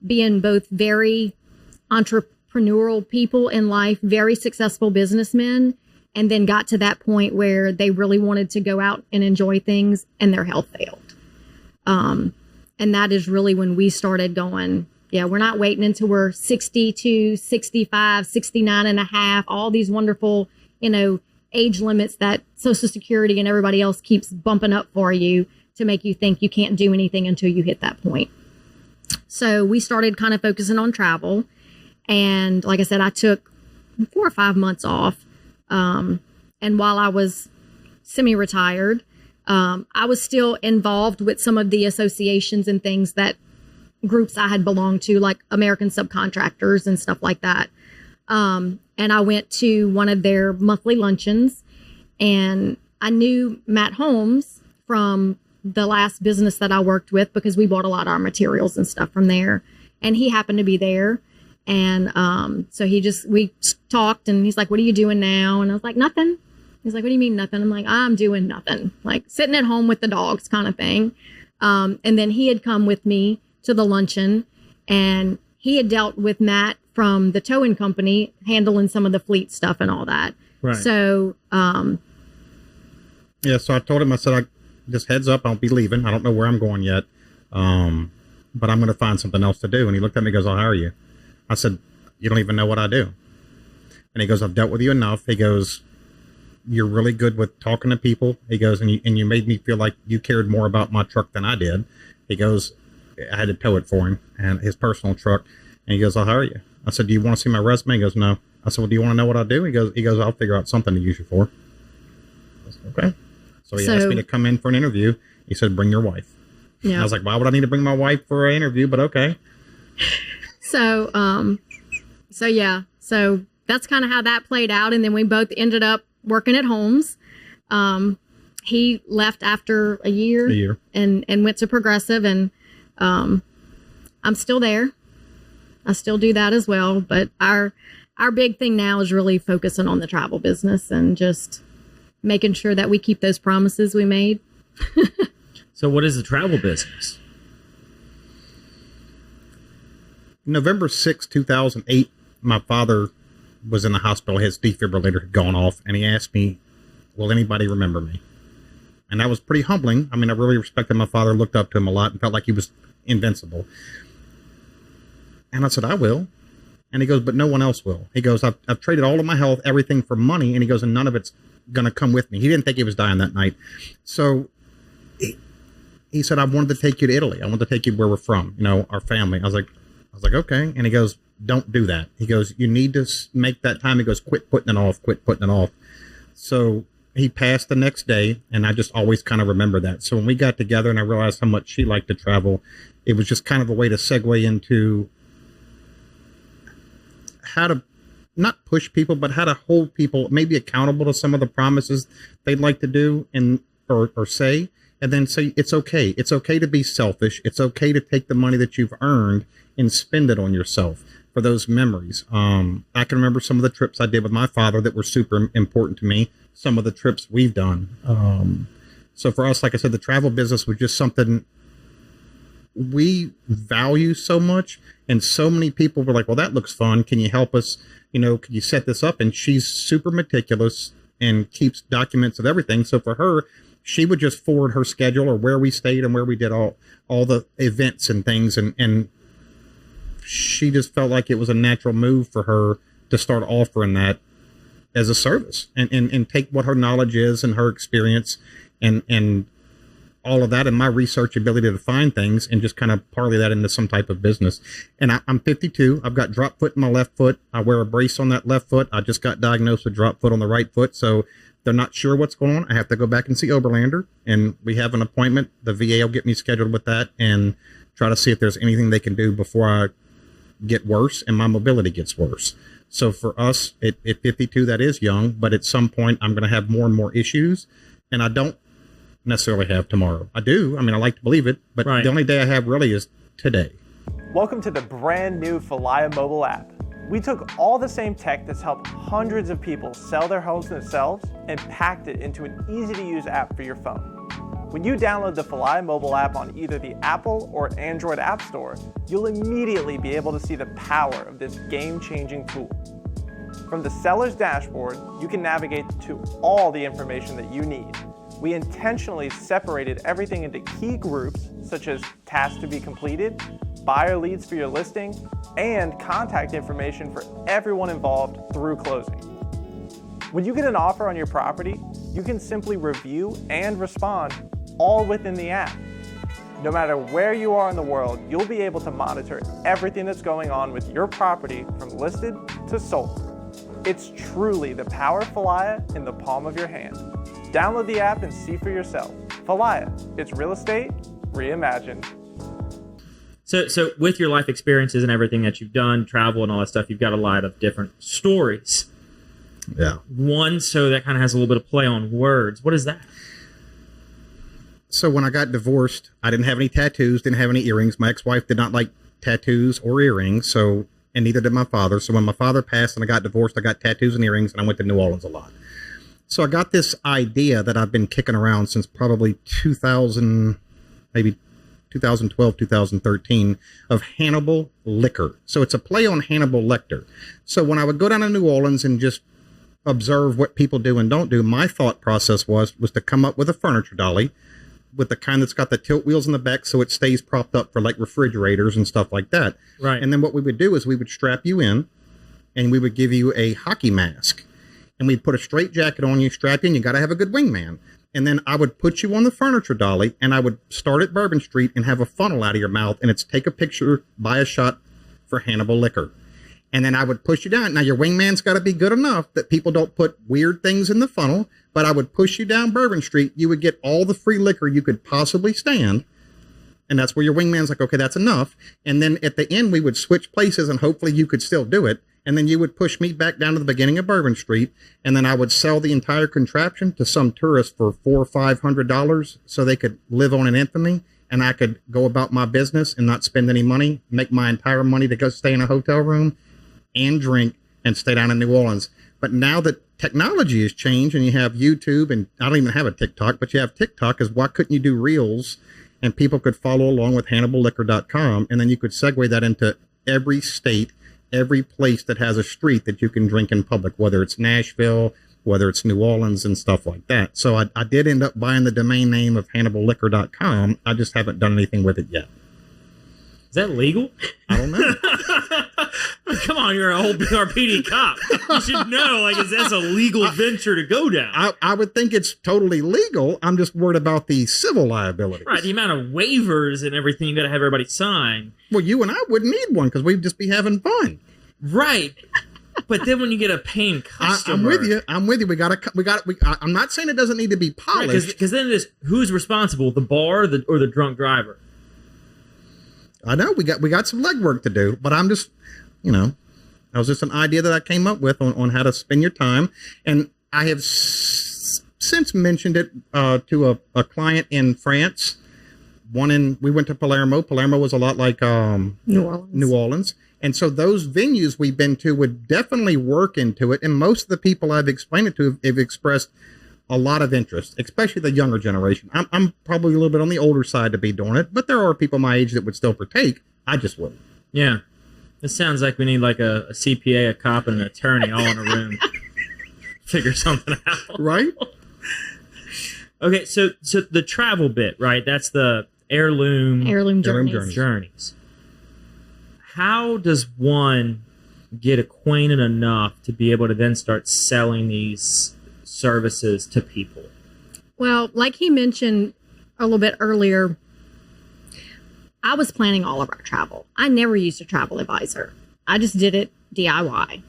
C: being both very entrepreneurial people in life, very successful businessmen, and then got to that point where they really wanted to go out and enjoy things and their health failed. And that is really when we started going, yeah, we're not waiting until we're 62, 65, 69 and a half, all these wonderful, age limits that Social Security and everybody else keeps bumping up for you to make you think you can't do anything until you hit that point. So we started kind of focusing on travel. And like I said, I took 4 or 5 months off. And while I was semi-retired, I was still involved with some of the associations and things that groups I had belonged to, like American Subcontractors and stuff like that. And I went to one of their monthly luncheons, and I knew Matt Holmes from the last business that I worked with because we bought a lot of our materials and stuff from there. And he happened to be there. And so we talked, and he's like, "What are you doing now?" And I was like, "Nothing." He's like, "What do you mean nothing?" I'm like, "I'm doing nothing," like sitting at home with the dogs kind of thing. And then he had come with me to the luncheon, and he had dealt with Matt from the towing company, handling some of the fleet stuff and all that.
A: Right.
C: So,
B: yeah, so I told him, I said, just heads up, I'll be leaving. I don't know where I'm going yet, but I'm going to find something else to do. And he looked at me and goes, "I'll hire you." I said, "You don't even know what I do." And he goes, "I've dealt with you enough." He goes, "You're really good with talking to people." He goes, and you made me feel like you cared more about my truck than I did. He goes, I had to tow it for him, and his personal truck. And he goes, "I'll hire you." I said, "Do you want to see my resume?" He goes, "No." I said, "Well, do you want to know what I do?" He goes, "I'll figure out something to use you for." I said, "Okay." So he asked me to come in for an interview. He said, "Bring your wife." Yeah. I was like, "Why would I need to bring my wife for an interview?" But okay.
C: So that's kind of how that played out. And then we both ended up working at Holmes. He left after a year and went to Progressive, and I'm still there. I still do that as well. But our big thing now is really focusing on the travel business and just making sure that we keep those promises we made.
A: So what is the travel business?
B: November 6, 2008, my father was in the hospital. His defibrillator had gone off, and he asked me, "Will anybody remember me?" And that was pretty humbling. I mean, I really respected my father, looked up to him a lot, and felt like he was invincible. And I said, "I will." And he goes, "But no one else will." He goes, I've traded all of my health, everything for money. And he goes, "And none of it's going to come with me." He didn't think he was dying that night. So he said, "I wanted to take you to Italy. I wanted to take you where we're from, our family." I was like, "Okay." And he goes, "Don't do that." He goes, "You need to make that time." He goes, quit putting it off. So he passed the next day, and I just always kind of remember that. So when we got together and I realized how much she liked to travel, it was just kind of a way to segue into how to not push people, but how to hold people maybe accountable to some of the promises they'd like to do or say, and then say, it's okay. It's okay to be selfish. It's okay to take the money that you've earned and spend it on yourself for those memories. I can remember some of the trips I did with my father that were super important to me, some of the trips we've done. So for us, like I said, the travel business was just something we value so much, and so many people were like, "Well, that looks fun. Can you help us? Can you set this up?" And she's super meticulous and keeps documents of everything. So for her, she would just forward her schedule or where we stayed and where we did all the events and things. And she just felt like it was a natural move for her to start offering that as a service and take what her knowledge is and her experience and all of that and my research ability to find things and just kind of parlay that into some type of business. And I'm 52. I've got drop foot in my left foot. I wear a brace on that left foot. I just got diagnosed with drop foot on the right foot. So they're not sure what's going on. I have to go back and see Oberlander, and we have an appointment. The VA will get me scheduled with that and try to see if there's anything they can do before I get worse and my mobility gets worse. So for us at 52, that is young, but at some point I'm going to have more and more issues, and I don't necessarily have tomorrow. I do. I mean, I like to believe it, but The only day I have really is today.
D: Welcome to the brand new Falaya mobile app. We took all the same tech that's helped hundreds of people sell their homes themselves and packed it into an easy-to-use app for your phone. When you download the Falaya mobile app on either the Apple or Android App Store, you'll immediately be able to see the power of this game-changing tool. From the seller's dashboard, you can navigate to all the information that you need. We intentionally separated everything into key groups, such as tasks to be completed, buyer leads for your listing, and contact information for everyone involved through closing. When you get an offer on your property, you can simply review and respond all within the app. No matter where you are in the world, you'll be able to monitor everything that's going on with your property from listed to sold. It's truly the power of Falaya in the palm of your hand. Download the app and see for yourself. Falaya, it's real estate reimagined.
A: So with your life experiences and everything that you've done, travel and all that stuff, you've got a lot of different stories.
B: Yeah.
A: One, so that kind of has a little bit of play on words. What is that?
B: So when I got divorced, I didn't have any tattoos, didn't have any earrings. My ex-wife did not like tattoos or earrings, and neither did my father. So when my father passed and I got divorced, I got tattoos and earrings, and I went to New Orleans a lot. So I got this idea that I've been kicking around since probably 2012, 2013, of Hannibal Liquor. So it's a play on Hannibal Lecter. So when I would go down to New Orleans and just observe what people do and don't do, my thought process was to come up with a furniture dolly with the kind that's got the tilt wheels in the back so it stays propped up for like refrigerators and stuff like that.
A: Right.
B: And then what we would do is we would strap you in and we would give you a hockey mask and we'd put a straight jacket on you, strap you in. You got to have a good wingman. And then I would put you on the furniture dolly and I would start at Bourbon Street and have a funnel out of your mouth and it's take a picture, buy a shot for Hannibal Liquor. And then I would push you down. Now, your wingman's got to be good enough that people don't put weird things in the funnel, but I would push you down Bourbon Street. You would get all the free liquor you could possibly stand. And that's where your wingman's like, okay, that's enough. And then at the end, we would switch places and hopefully you could still do it. And then you would push me back down to the beginning of Bourbon Street. And then I would sell the entire contraption to some tourist for $400 or $500 so they could live on in infamy. And I could go about my business and not spend any money, make my entire money to go stay in a hotel room and drink and stay down in New Orleans. But now that technology has changed and you have YouTube, and I don't even have a TikTok, but you have TikTok, is why couldn't you do reels and people could follow along with HannibalLiquor.com, and then you could segue that into every state, every place that has a street that you can drink in public, whether it's Nashville, whether it's New Orleans and stuff like that. So I did end up buying the domain name of HannibalLiquor.com. I just haven't done anything with it yet.
A: Is that legal?
B: I don't know.
A: Come on, you're a whole BRPD cop. You should know, like, that's a legal venture to go down.
B: I would think it's totally legal. I'm just worried about the civil liability.
A: Right, the amount of waivers and everything you got to have everybody sign.
B: Well, you and I wouldn't need one because we'd just be having fun.
A: Right. But then when you get a paying customer,
B: I'm with you. We got. I'm not saying it doesn't need to be polished.
A: Because then it is, who's responsible, the bar or the drunk driver?
B: I know we got some legwork to do, but I'm just, that was just an idea that I came up with on how to spend your time. And I have since mentioned it to a client in France. We went to Palermo. Palermo was a lot like New Orleans. And so those venues we've been to would definitely work into it. And most of the people I've explained it to have expressed a lot of interest, especially the younger generation. I'm probably a little bit on the older side to be doing it, but there are people my age that would still partake. I just wouldn't.
A: Yeah. This sounds like we need like a CPA, a cop, and an attorney all in a room. Figure something out.
B: Right?
A: Okay, so the travel bit, right? That's the Heirloom Journeys. How does one get acquainted enough to be able to then start selling these services to people?
C: Well, like he mentioned a little bit earlier, I was planning all of our travel. I never used a travel advisor. I just did it DIY.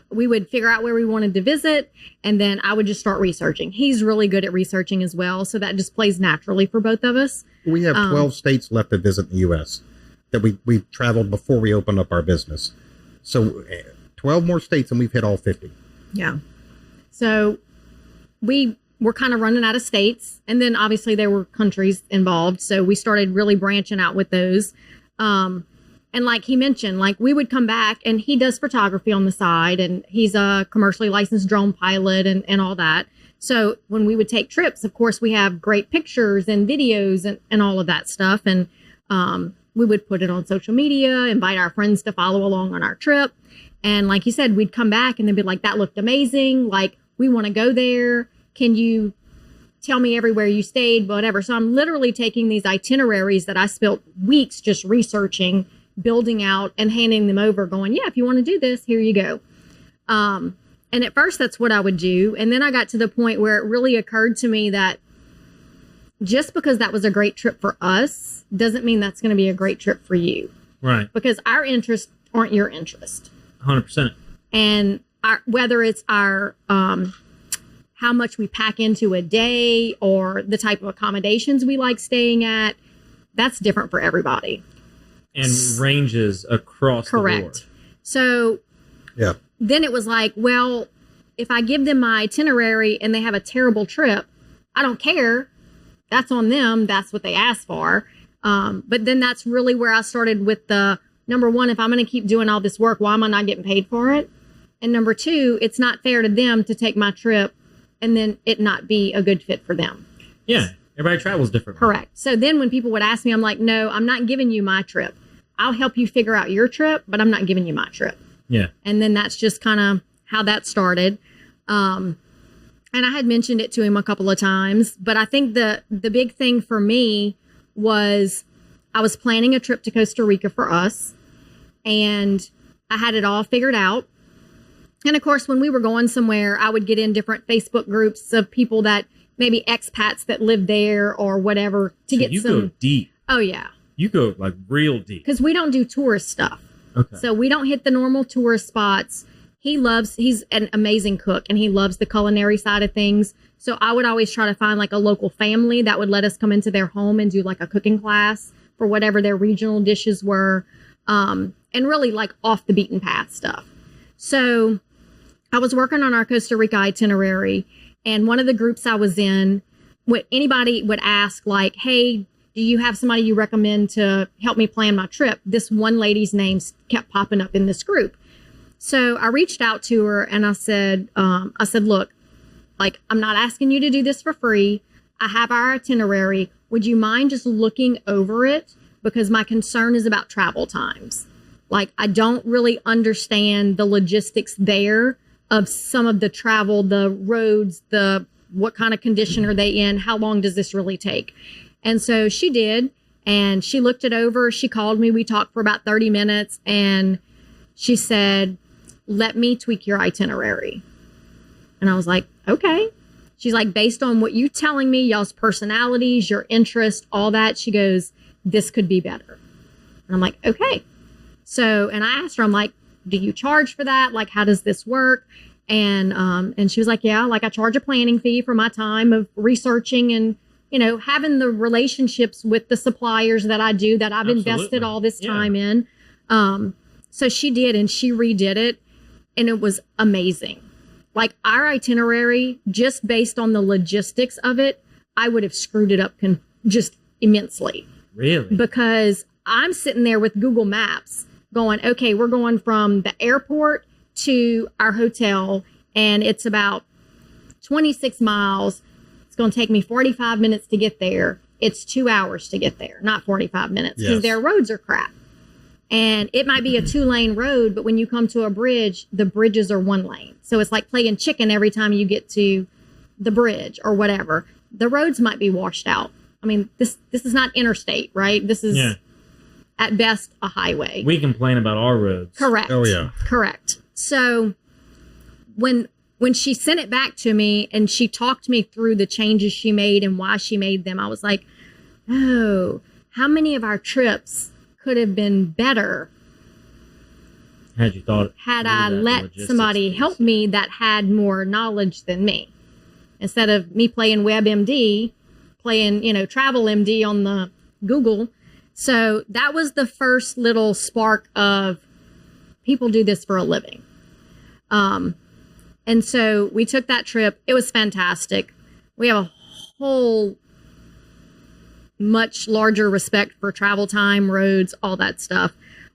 C: We would figure out where we wanted to visit, and then I would just start researching. He's really good at researching as well, so that just plays naturally for both of us.
B: We have 12 states left to visit in the U.S. that we traveled before we opened up our business. So 12 more states, and we've hit all 50.
C: Yeah. So we were kind of running out of states, and then obviously there were countries involved. So we started really branching out with those. And like he mentioned, like we would come back, and he does photography on the side, and he's a commercially licensed drone pilot and all that. So when we would take trips, of course, we have great pictures and videos and all of that stuff. And we would put it on social media, invite our friends to follow along on our trip. And like you said, we'd come back and they'd be like, that looked amazing. Like, we want to go there. Can you tell me everywhere you stayed, whatever. So I'm literally taking these itineraries that I spent weeks just researching, building out, and handing them over going, yeah, if you want to do this, here you go. And at first that's what I would do. And then I got to the point where it really occurred to me that just because that was a great trip for us doesn't mean that's going to be a great trip for you.
A: Right.
C: Because our interests aren't your interest.
A: 100%.
C: And whether it's our how much we pack into a day or the type of accommodations we like staying at, that's different for everybody.
A: And ranges across the board.
C: Correct. So
B: Yeah.
C: then it was like, well, if I give them my itinerary and they have a terrible trip, I don't care. That's on them. That's what they asked for. But then that's really where I started with the number one, if I'm going to keep doing all this work, why am I not getting paid for it? And number two, it's not fair to them to take my trip and then it not be a good fit for them.
A: Yeah. Everybody travels differently.
C: Correct. So then when people would ask me, I'm like, no, I'm not giving you my trip. I'll help you figure out your trip, but I'm not giving you my trip.
A: Yeah.
C: And then that's just kind of how that started. And I had mentioned it to him a couple of times, but I think the big thing for me was I was planning a trip to Costa Rica for us, and I had it all figured out. And of course, when we were going somewhere, I would get in different Facebook groups of people that maybe expats that live there or whatever to get
A: you
C: some.
A: Go deep.
C: Oh, yeah.
A: You go like real deep.
C: Because we don't do tourist stuff.
A: Okay.
C: So we don't hit the normal tourist spots. He's an amazing cook and he loves the culinary side of things. So I would always try to find like a local family that would let us come into their home and do like a cooking class for whatever their regional dishes were. And really like off the beaten path stuff. So I was working on our Costa Rica itinerary, and one of the groups I was in, anybody would ask like, hey, do you have somebody you recommend to help me plan my trip? This one lady's name kept popping up in this group. So I reached out to her and I said, look, like, I'm not asking you to do this for free. I have our itinerary. Would you mind just looking over it? Because my concern is about travel times. Like, I don't really understand the logistics there of some of the travel, the roads, what kind of condition are they in? How long does this really take? And so she did, and she looked it over. She called me. We talked for about 30 minutes, and she said, let me tweak your itinerary. And I was like, okay. She's like, based on what you telling me, y'all's personalities, your interests, all that, she goes, this could be better. And I'm like, okay. So, and I asked her, I'm like, do you charge for that? Like, how does this work? And she was like, yeah, like I charge a planning fee for my time of researching and, you know, having the relationships with the suppliers that I do, that I've invested all this time in. So she did, and she redid it, and it was amazing. Like, our itinerary, just based on the logistics of it, I would have screwed it up just immensely.
A: Really?
C: Because I'm sitting there with Google Maps going, okay, we're going from the airport to our hotel, and it's about 26 miles. It's going to take me 45 minutes to get there. It's 2 hours to get there, not 45 minutes, because their roads are crap. And it might be a 2-lane road, but when you come to a bridge, the bridges are 1 lane. So it's like playing chicken every time you get to the bridge or whatever. The roads might be washed out. I mean, this is not interstate, right? This is at best a highway.
A: We complain about our roads.
C: Correct.
B: Oh, yeah.
C: Correct. So when she sent it back to me and she talked me through the changes she made and why she made them, I was like, oh, how many of our trips could have been better had I let somebody help me that had more knowledge than me, instead of me playing WebMD, playing, Travel MD on the Google. So that was the first little spark of people do this for a living. And so we took that trip. It was fantastic. We have a whole much larger respect for travel time, roads, all that stuff.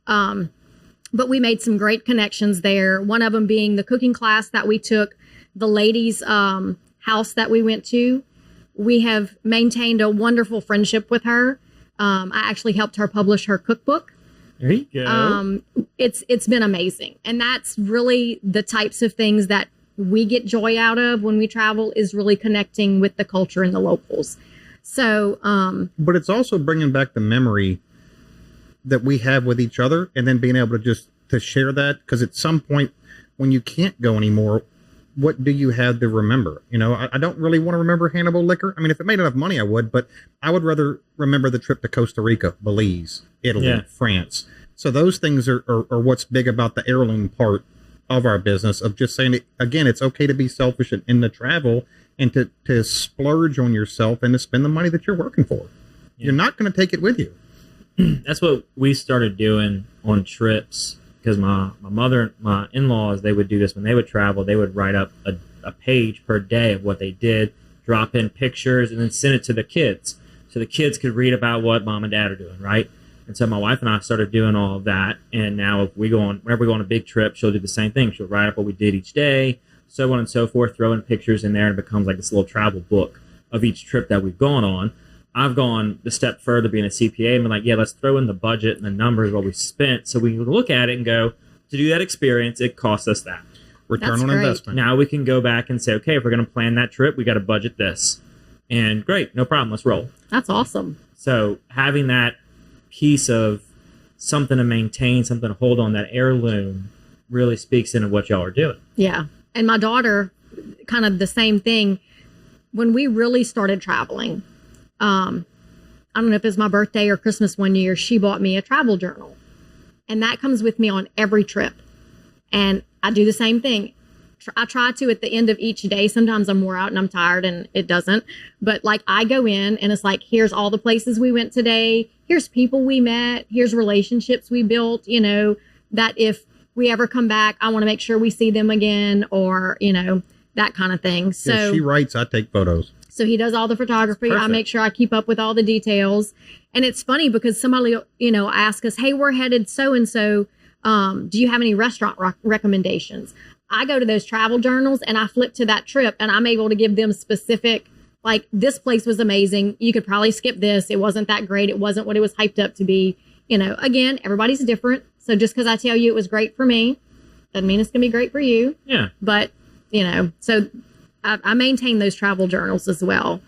C: But we made some great connections there. One of them being the cooking class that we took, the ladies' house that we went to. We have maintained a wonderful friendship with her. I actually helped her publish her cookbook.
A: There you go.
C: It's been amazing. And that's really the types of things that we get joy out of when we travel, is really connecting with the culture and the locals. So,
B: but it's also bringing back the memory that we have with each other, and then being able to share that. Because at some point when you can't go anymore, what do you have to remember? You know, I don't really want to remember Hannibal liquor. I mean, if it made enough money, I would, but I would rather remember the trip to Costa Rica, Belize, Italy, France. So those things are what's big about the heirloom part of our business, of just saying, again, it's okay to be selfish in the travel and to splurge on yourself and to spend the money that you're working for. You're not going to take it with you.
A: That's what we started doing on trips, because my in-laws, they would do this when they would travel. They would write up a page per day of what they did, drop in pictures, and then send it to the kids, so the kids could read about what mom and dad are doing, right? And so my wife and I started doing all of that. And now whenever we go on a big trip, she'll do the same thing. She'll write up what we did each day, so on and so forth, throw in pictures in there, and it becomes like this little travel book of each trip that we've gone on. I've gone a step further, being a CPA, and been like, yeah, let's throw in the budget and the numbers, what we spent, so we can look at it and go, to do that experience, it costs us that.
B: Return on investment.
A: Now we can go back and say, okay, if we're going to plan that trip, we got to budget this. And great, no problem, let's roll.
C: That's awesome.
A: So having that piece of something to maintain, something to hold on, that heirloom, really speaks into what y'all are doing.
C: Yeah. And my daughter, kind of the same thing. When we really started traveling, I don't know if it was my birthday or Christmas one year, she bought me a travel journal. And that comes with me on every trip. And I do the same thing. I try to at the end of each day. Sometimes I'm wore out and I'm tired and it doesn't. But like, I go in and it's like, here's all the places we went today. Here's people we met. Here's relationships we built, you know, that if we ever come back, I want to make sure we see them again, or, you know, that kind of thing. So
B: if she writes, I take photos.
C: So he does all the photography. I make sure I keep up with all the details. And it's funny because somebody, you know, ask us, hey, we're headed so-and-so. Do you have any restaurant recommendations? I go to those travel journals and I flip to that trip, and I'm able to give them specific, like, this place was amazing. You could probably skip this. It wasn't that great. It wasn't what it was hyped up to be. You know, again, everybody's different. So just because I tell you it was great for me, doesn't mean it's going to be great for you. Yeah. But, you know, so I maintain those travel journals as well.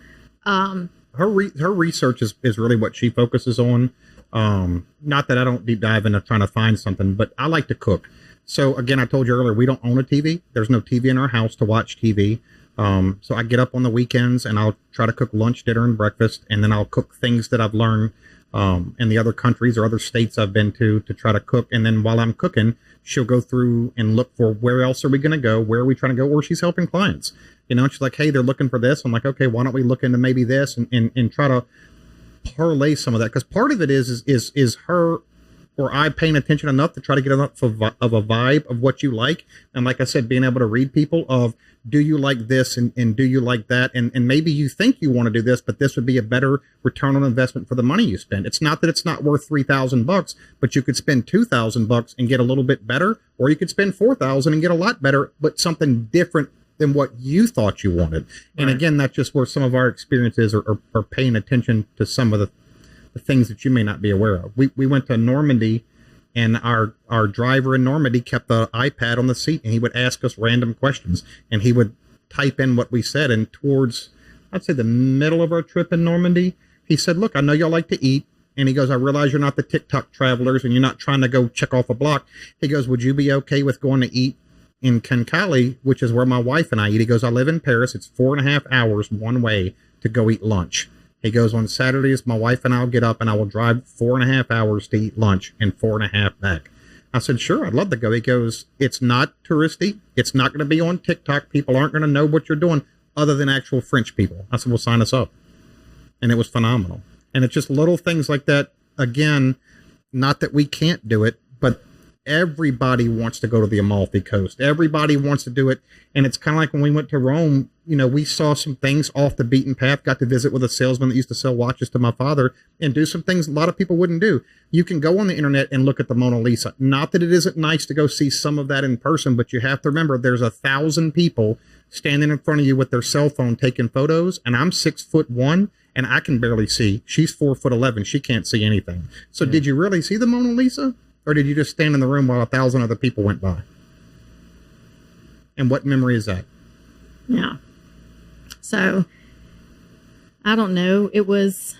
B: Her research is really what she focuses on. Not that I don't deep dive into trying to find something, but I like to cook. So again, I told you earlier, we don't own a TV. There's no TV in our house to watch TV. So I get up on the weekends and I'll try to cook lunch, dinner, and breakfast. And then I'll cook things that I've learned in the other countries or other states I've been to try to cook. And then while I'm cooking, she'll go through and look for where else are we going to go? Where are we trying to go? Or she's helping clients. You know, and she's like, hey, they're looking for this. I'm like, okay, why don't we look into maybe this and try to parlay some of that? Because part of it is her or I paying attention enough to try to get enough of a vibe of what you like. And like I said, being able to read people of, do you like this and do you like that? And maybe you think you want to do this, but this would be a better return on investment for the money you spend. It's not that it's not worth $3,000, but you could spend $2,000 and get a little bit better, or you could spend $4,000 and get a lot better, but something different than what you thought you wanted. And right. Again, that's just where some of our experiences are paying attention to some of the things that you may not be aware of. We went to Normandy, and our driver in Normandy kept the iPad on the seat, and he would ask us random questions, and he would type in what we said. And towards, I'd say, the middle of our trip in Normandy, he said, look, I know y'all like to eat. And he goes, I realize you're not the TikTok travelers and you're not trying to go check off a block. He goes, would you be okay with going to eat in Cancale, which is where my wife and I eat? He goes, I live in Paris. It's 4.5 hours one way to go eat lunch. He goes, on Saturdays, my wife and I will get up and I will drive 4.5 hours to eat lunch and 4.5 back. I said, sure, I'd love to go. He goes, it's not touristy. It's not going to be on TikTok. People aren't going to know what you're doing other than actual French people. I said, well, sign us up. And it was phenomenal. And it's just little things like that. Again, not that we can't do it, but everybody wants to go to the Amalfi Coast. Everybody wants to do it. And it's kind of like when we went to Rome, you know, we saw some things off the beaten path, got to visit with a salesman that used to sell watches to my father and do some things a lot of people wouldn't do. You can go on the internet and look at the Mona Lisa. Not that it isn't nice to go see some of that in person, but you have to remember there's 1,000 people standing in front of you with their cell phone taking photos. And I'm 6'1" and I can barely see. She's 4'11". She can't see anything. So Did you really see the Mona Lisa? Or did you just stand in the room while 1,000 other people went by? And what memory is that?
C: Yeah. So, I don't know. It was,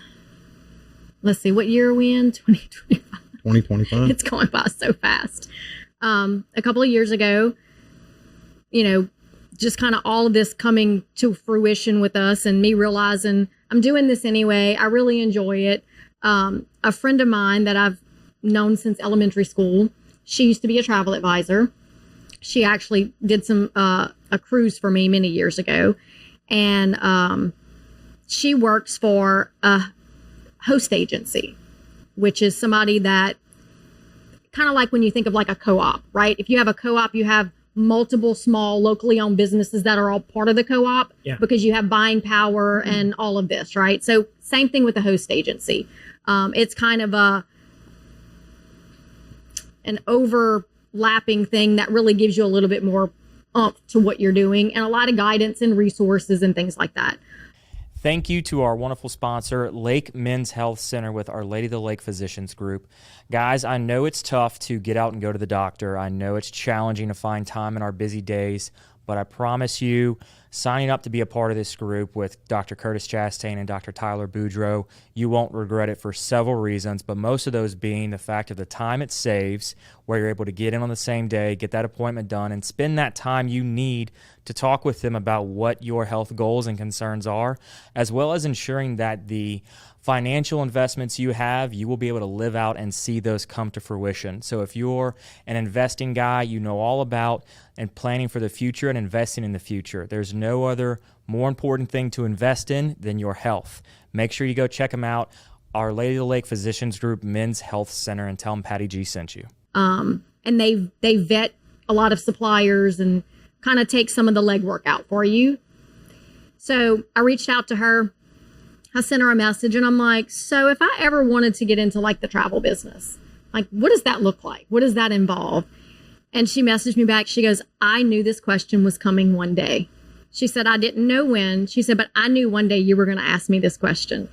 C: let's see, what year are we in? 2025.
B: 2025.
C: It's going by so fast. A couple of years ago, you know, just kind of all of this coming to fruition with us and me realizing I'm doing this anyway. I really enjoy it. A friend of mine that I've known since elementary school, she used to be a travel advisor. She actually did a cruise for me many years ago. And she works for a host agency, which is somebody that kind of like when you think of like a co-op, right? If you have a co-op, you have multiple small locally owned businesses that are all part of the co-op because you have buying power and all of this, right? So same thing with the host agency. It's kind of an overlapping thing that really gives you a little bit more oomph to what you're doing and a lot of guidance and resources and things like that.
E: Thank you to our wonderful sponsor, Lake Men's Health Center with Our Lady of the Lake Physicians Group. Guys, I know it's tough to get out and go to the doctor. I know it's challenging to find time in our busy days, but I promise you, signing up to be a part of this group with Dr. Curtis Chastain and Dr. Tyler Boudreau, you won't regret it for several reasons, but most of those being the fact of the time it saves, where you're able to get in on the same day, get that appointment done, and spend that time you need to talk with them about what your health goals and concerns are, as well as ensuring that the financial investments you have, you will be able to live out and see those come to fruition. So if you're an investing guy, you know all about and planning for the future and investing in the future. There's no other more important thing to invest in than your health. Make sure you go check them out, Our Lady of the Lake Physicians Group Men's Health Center, and tell them Patty G sent you.
C: And they vet a lot of suppliers and kind of take some of the legwork out for you. So I reached out to her. I sent her a message and I'm like, so if I ever wanted to get into like the travel business, like what does that look like? What does that involve? And she messaged me back. She goes, I knew this question was coming one day. She said, I didn't know when. She said, but I knew one day you were going to ask me this question.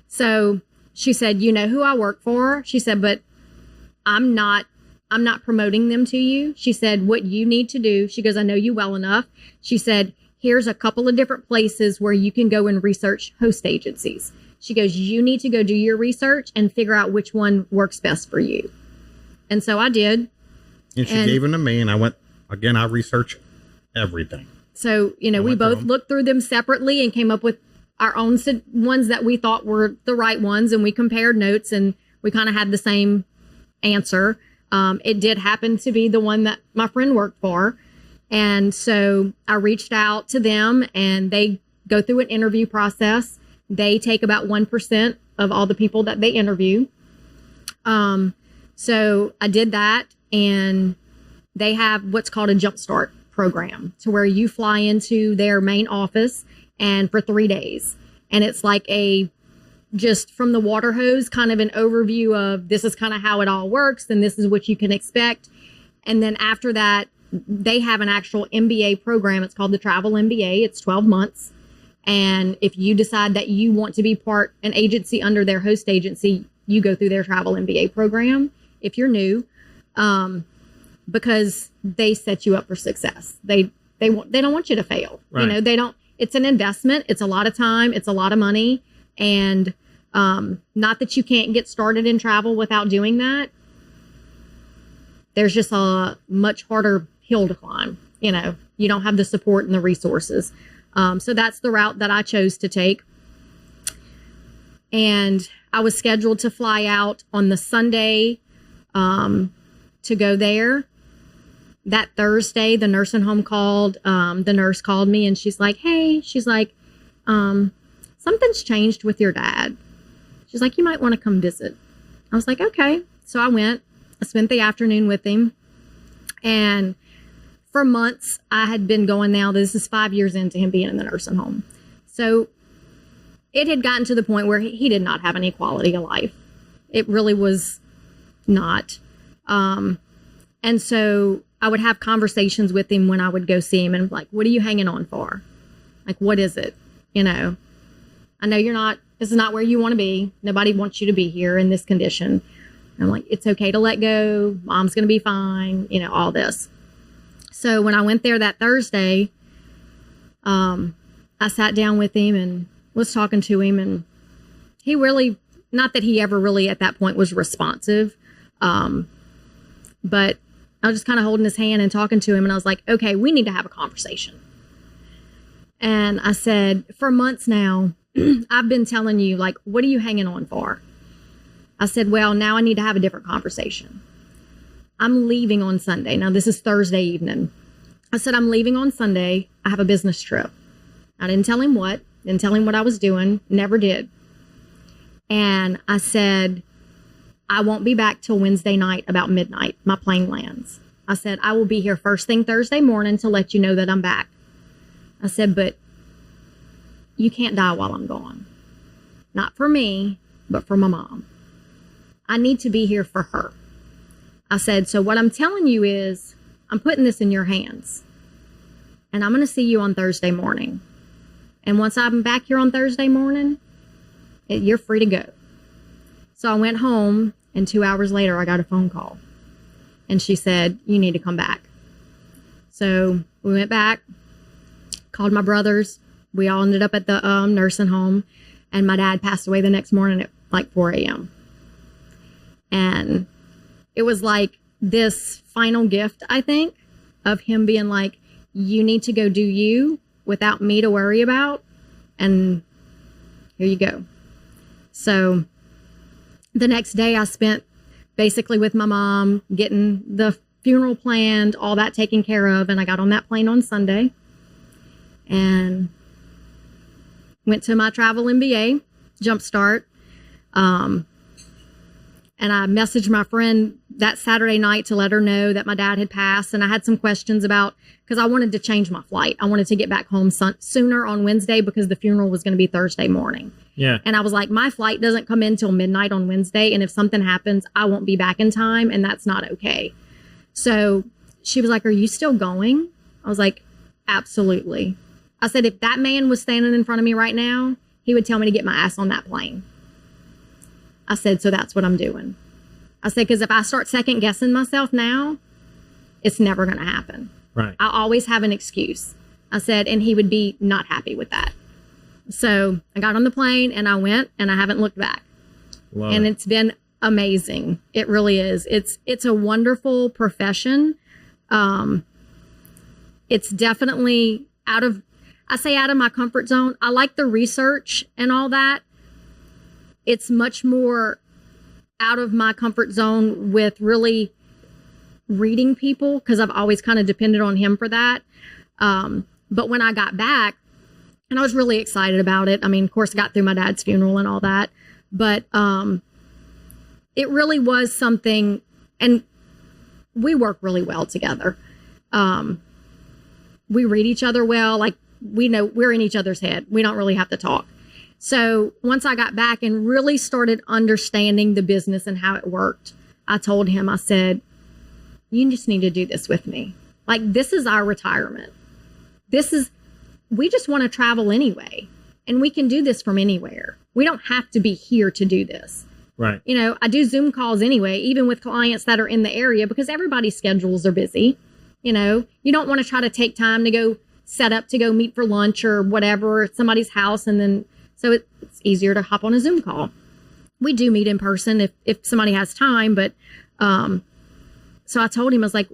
C: So she said, you know who I work for? She said, but I'm not promoting them to you. She said, what you need to do, she goes, I know you well enough. She said, here's a couple of different places where you can go and research host agencies. She goes, you need to go do your research and figure out which one works best for you. And so I did.
B: And she gave them to me, and I went, again, I researched everything.
C: So, we both looked through them separately and came up with our own ones that we thought were the right ones. And we compared notes and we kind of had the same answer. It did happen to be the one that my friend worked for. And so I reached out to them and they go through an interview process. They take about 1% of all the people that they interview. So I did that, and they have what's called a Jumpstart program to where you fly into their main office and for 3 days. And it's like just from the water hose, kind of an overview of this is kind of how it all works and this is what you can expect. And then after that, they have an actual MBA program. It's called the Travel MBA. It's 12 months. And if you decide that you want to be an agency under their host agency, you go through their Travel MBA program if you're new, because they set you up for success. They don't want you to fail.
A: Right.
C: It's an investment. It's a lot of time. It's a lot of money. And not that you can't get started in travel without doing that. There's just a much harder hill to climb. You don't have the support and the resources. So that's the route that I chose to take. And I was scheduled to fly out on the Sunday to go there. That Thursday, the nursing home called. The nurse called me and she's like, hey, something's changed with your dad. She's like, you might want to come visit. I was like, okay. So I went. I spent the afternoon with him. And for months, I had been going now. This is 5 years into him being in the nursing home. So it had gotten to the point where he did not have any quality of life. It really was not. And so I would have conversations with him when I would go see him and like, what are you hanging on for? Like, what is it? I know this is not where you want to be. Nobody wants you to be here in this condition. And I'm like, it's okay to let go. Mom's going to be fine. All this. So when I went there that Thursday, I sat down with him and was talking to him, and he really, not that he ever really at that point was responsive. But I was just kind of holding his hand and talking to him. And I was like, okay, we need to have a conversation. And I said, for months now, I've been telling you, like, what are you hanging on for? I said, well, now I need to have a different conversation. I'm leaving on Sunday. Now, this is Thursday evening. I said, I'm leaving on Sunday. I have a business trip. I didn't tell him what, didn't tell him what I was doing, never did. And I said, I won't be back till Wednesday night about midnight. My plane lands. I said, I will be here first thing Thursday morning to let you know that I'm back. I said, but you can't die while I'm gone. Not for me, but for my mom. I need to be here for her. I said, so what I'm telling you is I'm putting this in your hands. And I'm going to see you on Thursday morning. And once I'm back here on Thursday morning, you're free to go. So I went home, and 2 hours later, I got a phone call. And she said, you need to come back. So we went back, called my brothers. We all ended up at the nursing home. And my dad passed away the next morning at like 4 a.m. And it was like this final gift, I think, of him being like, you need to go do you without me to worry about. And here you go. So the next day I spent basically with my mom, getting the funeral planned, all that taken care of. And I got on that plane on Sunday and went to my travel MBA, Jumpstart. And I messaged my friend that Saturday night to let her know that my dad had passed. And I had some questions about, because I wanted to change my flight. I wanted to get back home sooner on Wednesday because the funeral was going to be Thursday morning.
A: Yeah.
C: And I was like, my flight doesn't come in till midnight on Wednesday. And if something happens, I won't be back in time. And that's not okay. So she was like, are you still going? I was like, absolutely. I said, if that man was standing in front of me right now, he would tell me to get my ass on that plane. I said, so that's what I'm doing. I said, because if I start second guessing myself now, it's never going to happen.
A: Right.
C: I always have an excuse. I said, and he would be not happy with that. So I got on the plane and I went and I haven't looked back.
A: Love
C: and
A: it.
C: It's been amazing. It really is. It's a wonderful profession. It's definitely out of my comfort zone. I like the research and all that. It's much more out of my comfort zone with really reading people, because I've always kind of depended on him for that. But when I got back, and I was really excited about it. I mean, of course, I got through my dad's funeral and all that. But it really was something, and we work really well together. We read each other well. Like, we know we're in each other's head. We don't really have to talk. So once I got back and really started understanding the business and how it worked, I told him, I said, you just need to do this with me. Like, this is our retirement. We just want to travel anyway. And we can do this from anywhere. We don't have to be here to do this.
A: Right.
C: You know, I do Zoom calls anyway, even with clients that are in the area, because everybody's schedules are busy. You know, you don't want to try to take time to go set up to go meet for lunch or whatever at somebody's house. And then, so it's easier to hop on a Zoom call. We do meet in person if somebody has time. But, so I told him, I was like,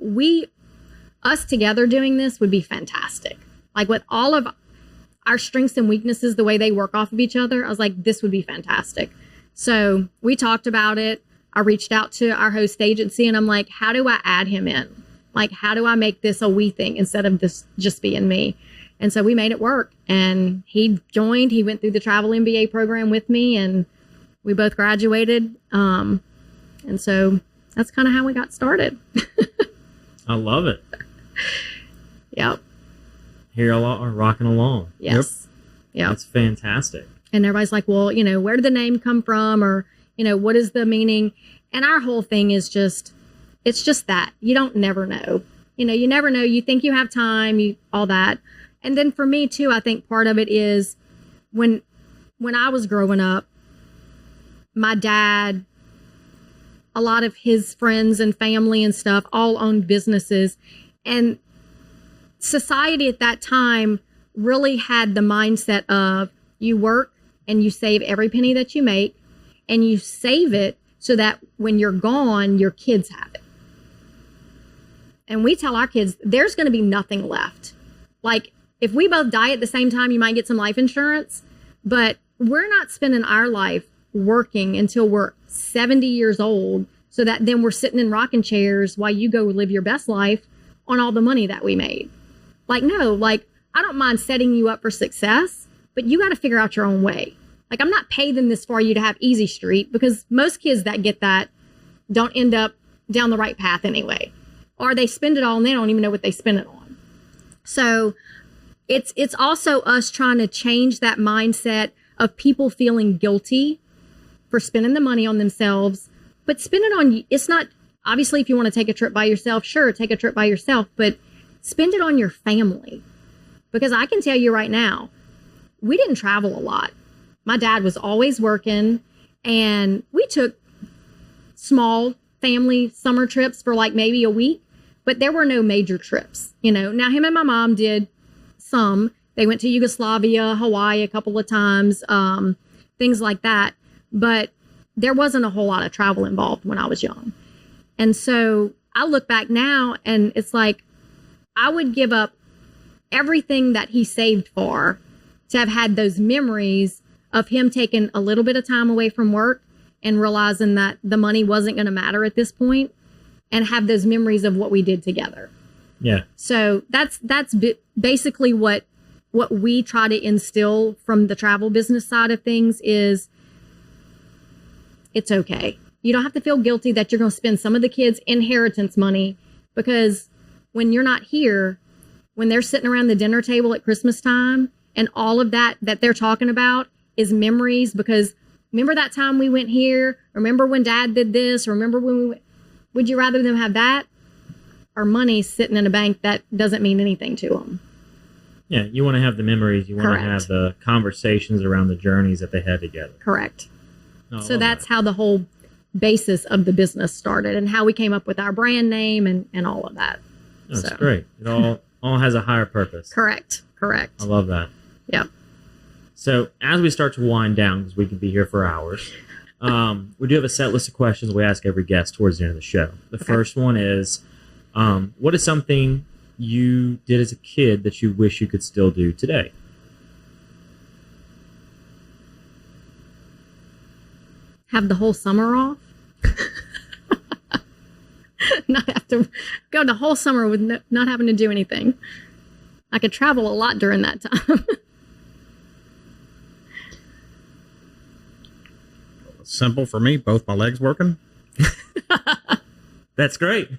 C: us together doing this would be fantastic. Like, with all of our strengths and weaknesses, the way they work off of each other, I was like, this would be fantastic. So we talked about it. I reached out to our host agency and I'm like, how do I add him in? Like, how do I make this a we thing instead of this just being me? And so we made it work, and he joined. He went through the travel MBA program with me, and we both graduated. And so that's kind of how we got started.
A: I love it.
C: Yep.
A: Here a lot are rocking along.
C: Yes. Yep.
A: That's fantastic.
C: And everybody's like, well, you know, where did the name come from? Or, you know, what is the meaning? And our whole thing is it's just that. You don't never know. You know, you never know. You think you have time, all that. And then for me too, I think part of it is when I was growing up, my dad, a lot of his friends and family and stuff all owned businesses. And society at that time really had the mindset of you work and you save every penny that you make, and you save it so that when you're gone, your kids have it. And we tell our kids, there's going to be nothing left. Like, if we both die at the same time, you might get some life insurance, but we're not spending our life working until we're 70 years old so that then we're sitting in rocking chairs while you go live your best life on all the money that we made. Like, no, like, I don't mind setting you up for success, but you got to figure out your own way. Like, I'm not paving this for you to have easy street, because most kids that get that don't end up down the right path anyway. Or they spend it all and they don't even know what they spend it on. So it's also us trying to change that mindset of people feeling guilty for spending the money on themselves, but spend it on, it's not, obviously if you want to take a trip by yourself, sure, take a trip by yourself, but spend it on your family. Because I can tell you right now, we didn't travel a lot. My dad was always working, and we took small family summer trips for like maybe a week, but there were no major trips. You know, now him and my mom did some. They went to Yugoslavia, Hawaii a couple of times, things like that. But there wasn't a whole lot of travel involved when I was young. And so I look back now and it's like, I would give up everything that he saved for to have had those memories of him taking a little bit of time away from work and realizing that the money wasn't going to matter at this point, and have those memories of what we did together.
A: Yeah.
C: So that's basically what we try to instill from the travel business side of things is it's okay. You don't have to feel guilty that you're going to spend some of the kids' inheritance money, because when you're not here, when they're sitting around the dinner table at Christmas time and all of that they're talking about is memories, because remember that time we went here? Remember when Dad did this? Remember when we went? Would you rather them have that or money sitting in a bank that doesn't mean anything to them?
A: Yeah, you want to have the memories. You want
C: Correct.
A: to have the conversations around the journeys that they had together.
C: Correct.
A: Oh, I
C: So
A: love
C: that's
A: that.
C: how the whole basis of the business started, and how we came up with our brand name and all of that.
A: That's
C: So.
A: great. It all has a higher purpose.
C: Correct.
A: I love that.
C: Yep.
A: So as we start to wind down, because we could be here for hours, we do have a set list of questions we ask every guest towards the end of the show. The first one is, what is something you did as a kid that you wish you could still do today?
C: Have the whole summer off. Not have to go the whole summer with not having to do anything. I could travel a lot during that time.
B: Simple for me, both my legs working.
A: That's great.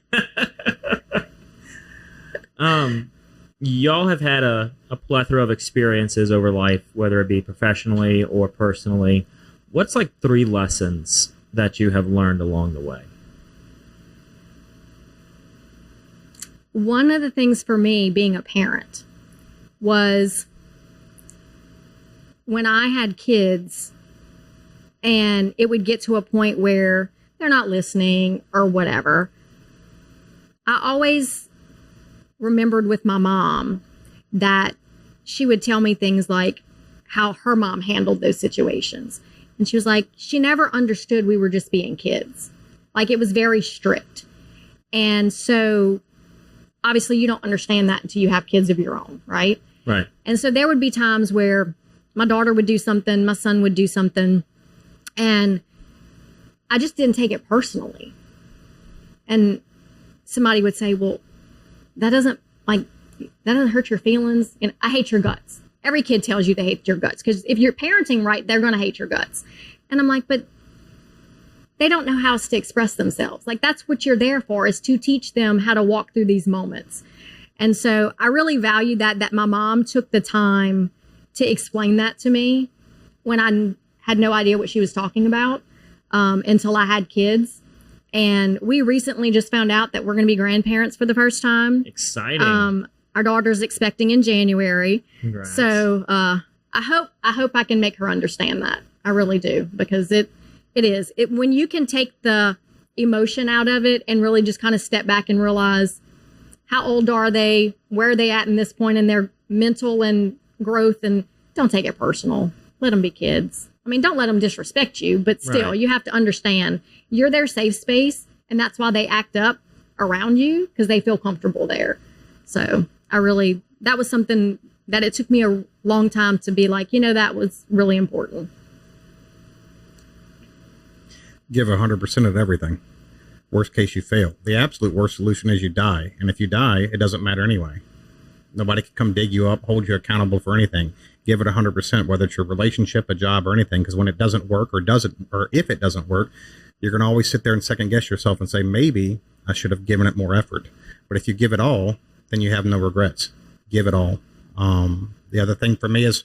A: Y'all have had a plethora of experiences over life, whether it be professionally or personally. What's like 3 lessons that you have learned along the way?
C: One of the things for me being a parent was when I had kids and it would get to a point where they're not listening or whatever, I always remembered with my mom that she would tell me things like how her mom handled those situations. And she was like, she never understood we were just being kids. Like, it was very strict. And so obviously you don't understand that until you have kids of your own, right?
A: Right.
C: And so there would be times where my daughter would do something, my son would do something, and I just didn't take it personally. And somebody would say, well, that doesn't hurt your feelings. And I hate your guts. Every kid tells you they hate your guts, because if you're parenting right, they're going to hate your guts. And I'm like, but they don't know how else to express themselves. Like, that's what you're there for, is to teach them how to walk through these moments. And so I really value that my mom took the time to explain that to me when I had no idea what she was talking about until I had kids. And we recently just found out that we're going to be grandparents for the first time.
A: Exciting.
C: Our daughter's expecting in January.
A: Congrats.
C: So I hope I can make her understand that. I really do, because it is. When you can take the emotion out of it and really just kind of step back and realize, how old are they? Where are they at in this point in their mental and growth? And don't take it personal. Let them be kids. I mean, don't let them disrespect you, but still,
A: Right.
C: You have to understand you're their safe space, and that's why they act up around you, because they feel comfortable there. So that was something that it took me a long time to be like, that was really important.
B: Give 100% of everything. Worst case, you fail. The absolute worst solution is you die. And if you die, it doesn't matter anyway. Nobody can come dig you up, hold you accountable for anything. Give it 100%, whether it's your relationship, a job, or anything. Because when it doesn't work, or if it doesn't work, you're going to always sit there and second guess yourself and say, maybe I should have given it more effort. But if you give it all, then you have no regrets. Give it all. The other thing for me is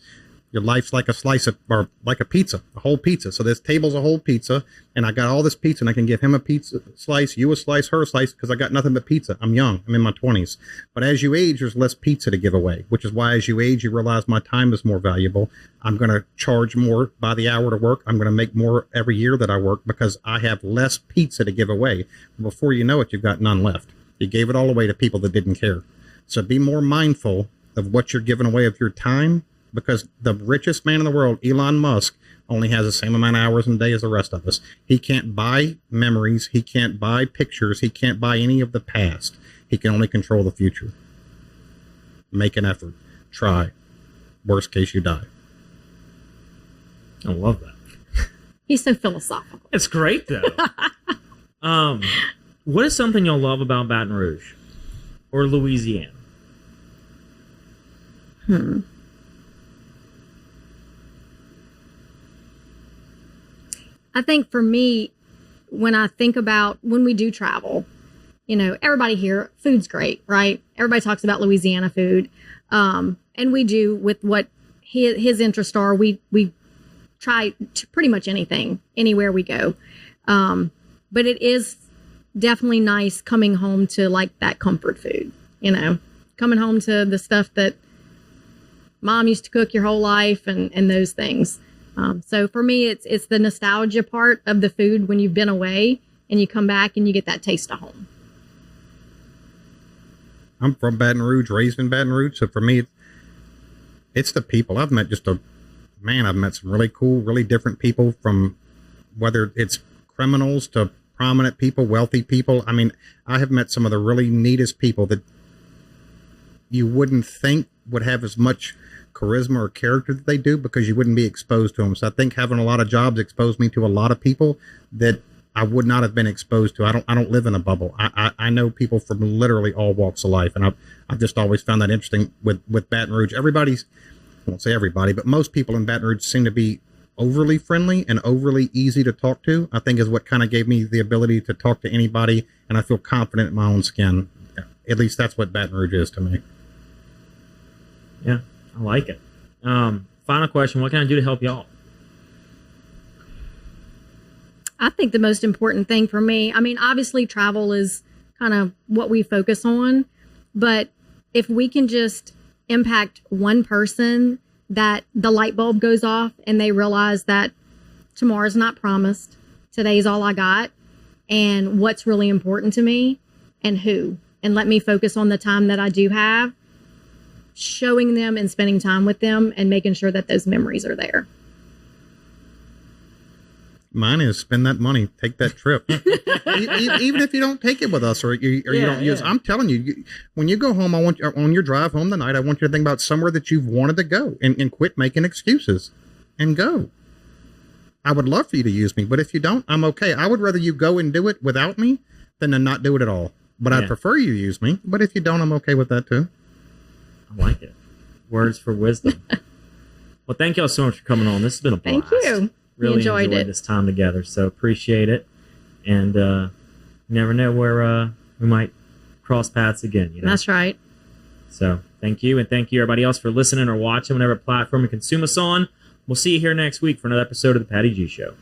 B: your life's like a slice of, or like a pizza, a whole pizza. So this table's a whole pizza, and I got all this pizza, and I can give him a pizza slice, you a slice, her a slice, because I got nothing but pizza. I'm young. I'm in my 20s. But as you age, there's less pizza to give away, which is why as you age, you realize my time is more valuable. I'm going to charge more by the hour to work. I'm going to make more every year that I work because I have less pizza to give away. Before you know it, you've got none left. You gave it all away to people that didn't care. So be more mindful of what you're giving away of your time, because the richest man in the world, Elon Musk, only has the same amount of hours in a day as the rest of us. He can't buy memories. He can't buy pictures. He can't buy any of the past. He can only control the future. Make an effort. Try. Worst case, you die.
A: I love that.
C: He's so philosophical.
A: It's great, though. What is something y'all love about Baton Rouge or Louisiana?
C: I think for me, when I think about when we do travel, everybody here, food's great, right? Everybody talks about Louisiana food. And we do with what his interests are. We try pretty much anything, anywhere we go. But it is definitely nice coming home to like that comfort food, coming home to the stuff that mom used to cook your whole life and those things. So for me, it's the nostalgia part of the food when you've been away and you come back and you get that taste of home.
B: I'm from Baton Rouge, raised in Baton Rouge. So for me, it's the people. I've met some really cool, really different people, from whether it's criminals to prominent people, wealthy people. I mean, I have met some of the really neatest people that you wouldn't think would have as much charisma or character that they do, because you wouldn't be exposed to them. So I think having a lot of jobs exposed me to a lot of people that I would not have been exposed to. I don't live in a bubble. I know people from literally all walks of life, and I've just always found that interesting with Baton Rouge. I won't say everybody, but most people in Baton Rouge seem to be overly friendly and overly easy to talk to. I think is what kind of gave me the ability to talk to anybody, and I feel confident in my own skin. At least that's what Baton Rouge is to me.
A: Yeah, I like it. Final question. What can I do to help y'all?
C: I think the most important thing for me, obviously travel is kind of what we focus on, but if we can just impact one person, that the light bulb goes off and they realize that tomorrow's not promised, today's all I got, and what's really important to me and who, and let me focus on the time that I do have, showing them and spending time with them and making sure that those memories are there.
B: Mine is spend that money, take that trip. Even if you don't take it with us or you don't use it. I'm telling you, when you go home, on your drive home tonight, I want you to think about somewhere that you've wanted to go and quit making excuses and go. I would love for you to use me, but if you don't, I'm okay. I would rather you go and do it without me than to not do it at all. But I'd prefer you use me. But if you don't, I'm okay with that too.
A: I like it. Words for wisdom. Well, thank y'all so much for coming on. This has been a blast.
C: Thank you.
A: Really enjoyed this time together, so appreciate it. And you never know where we might cross paths again.
C: That's right.
A: So thank you, and thank you everybody else for listening or watching whatever platform you consume us on. We'll see you here next week for another episode of The Patty G Show.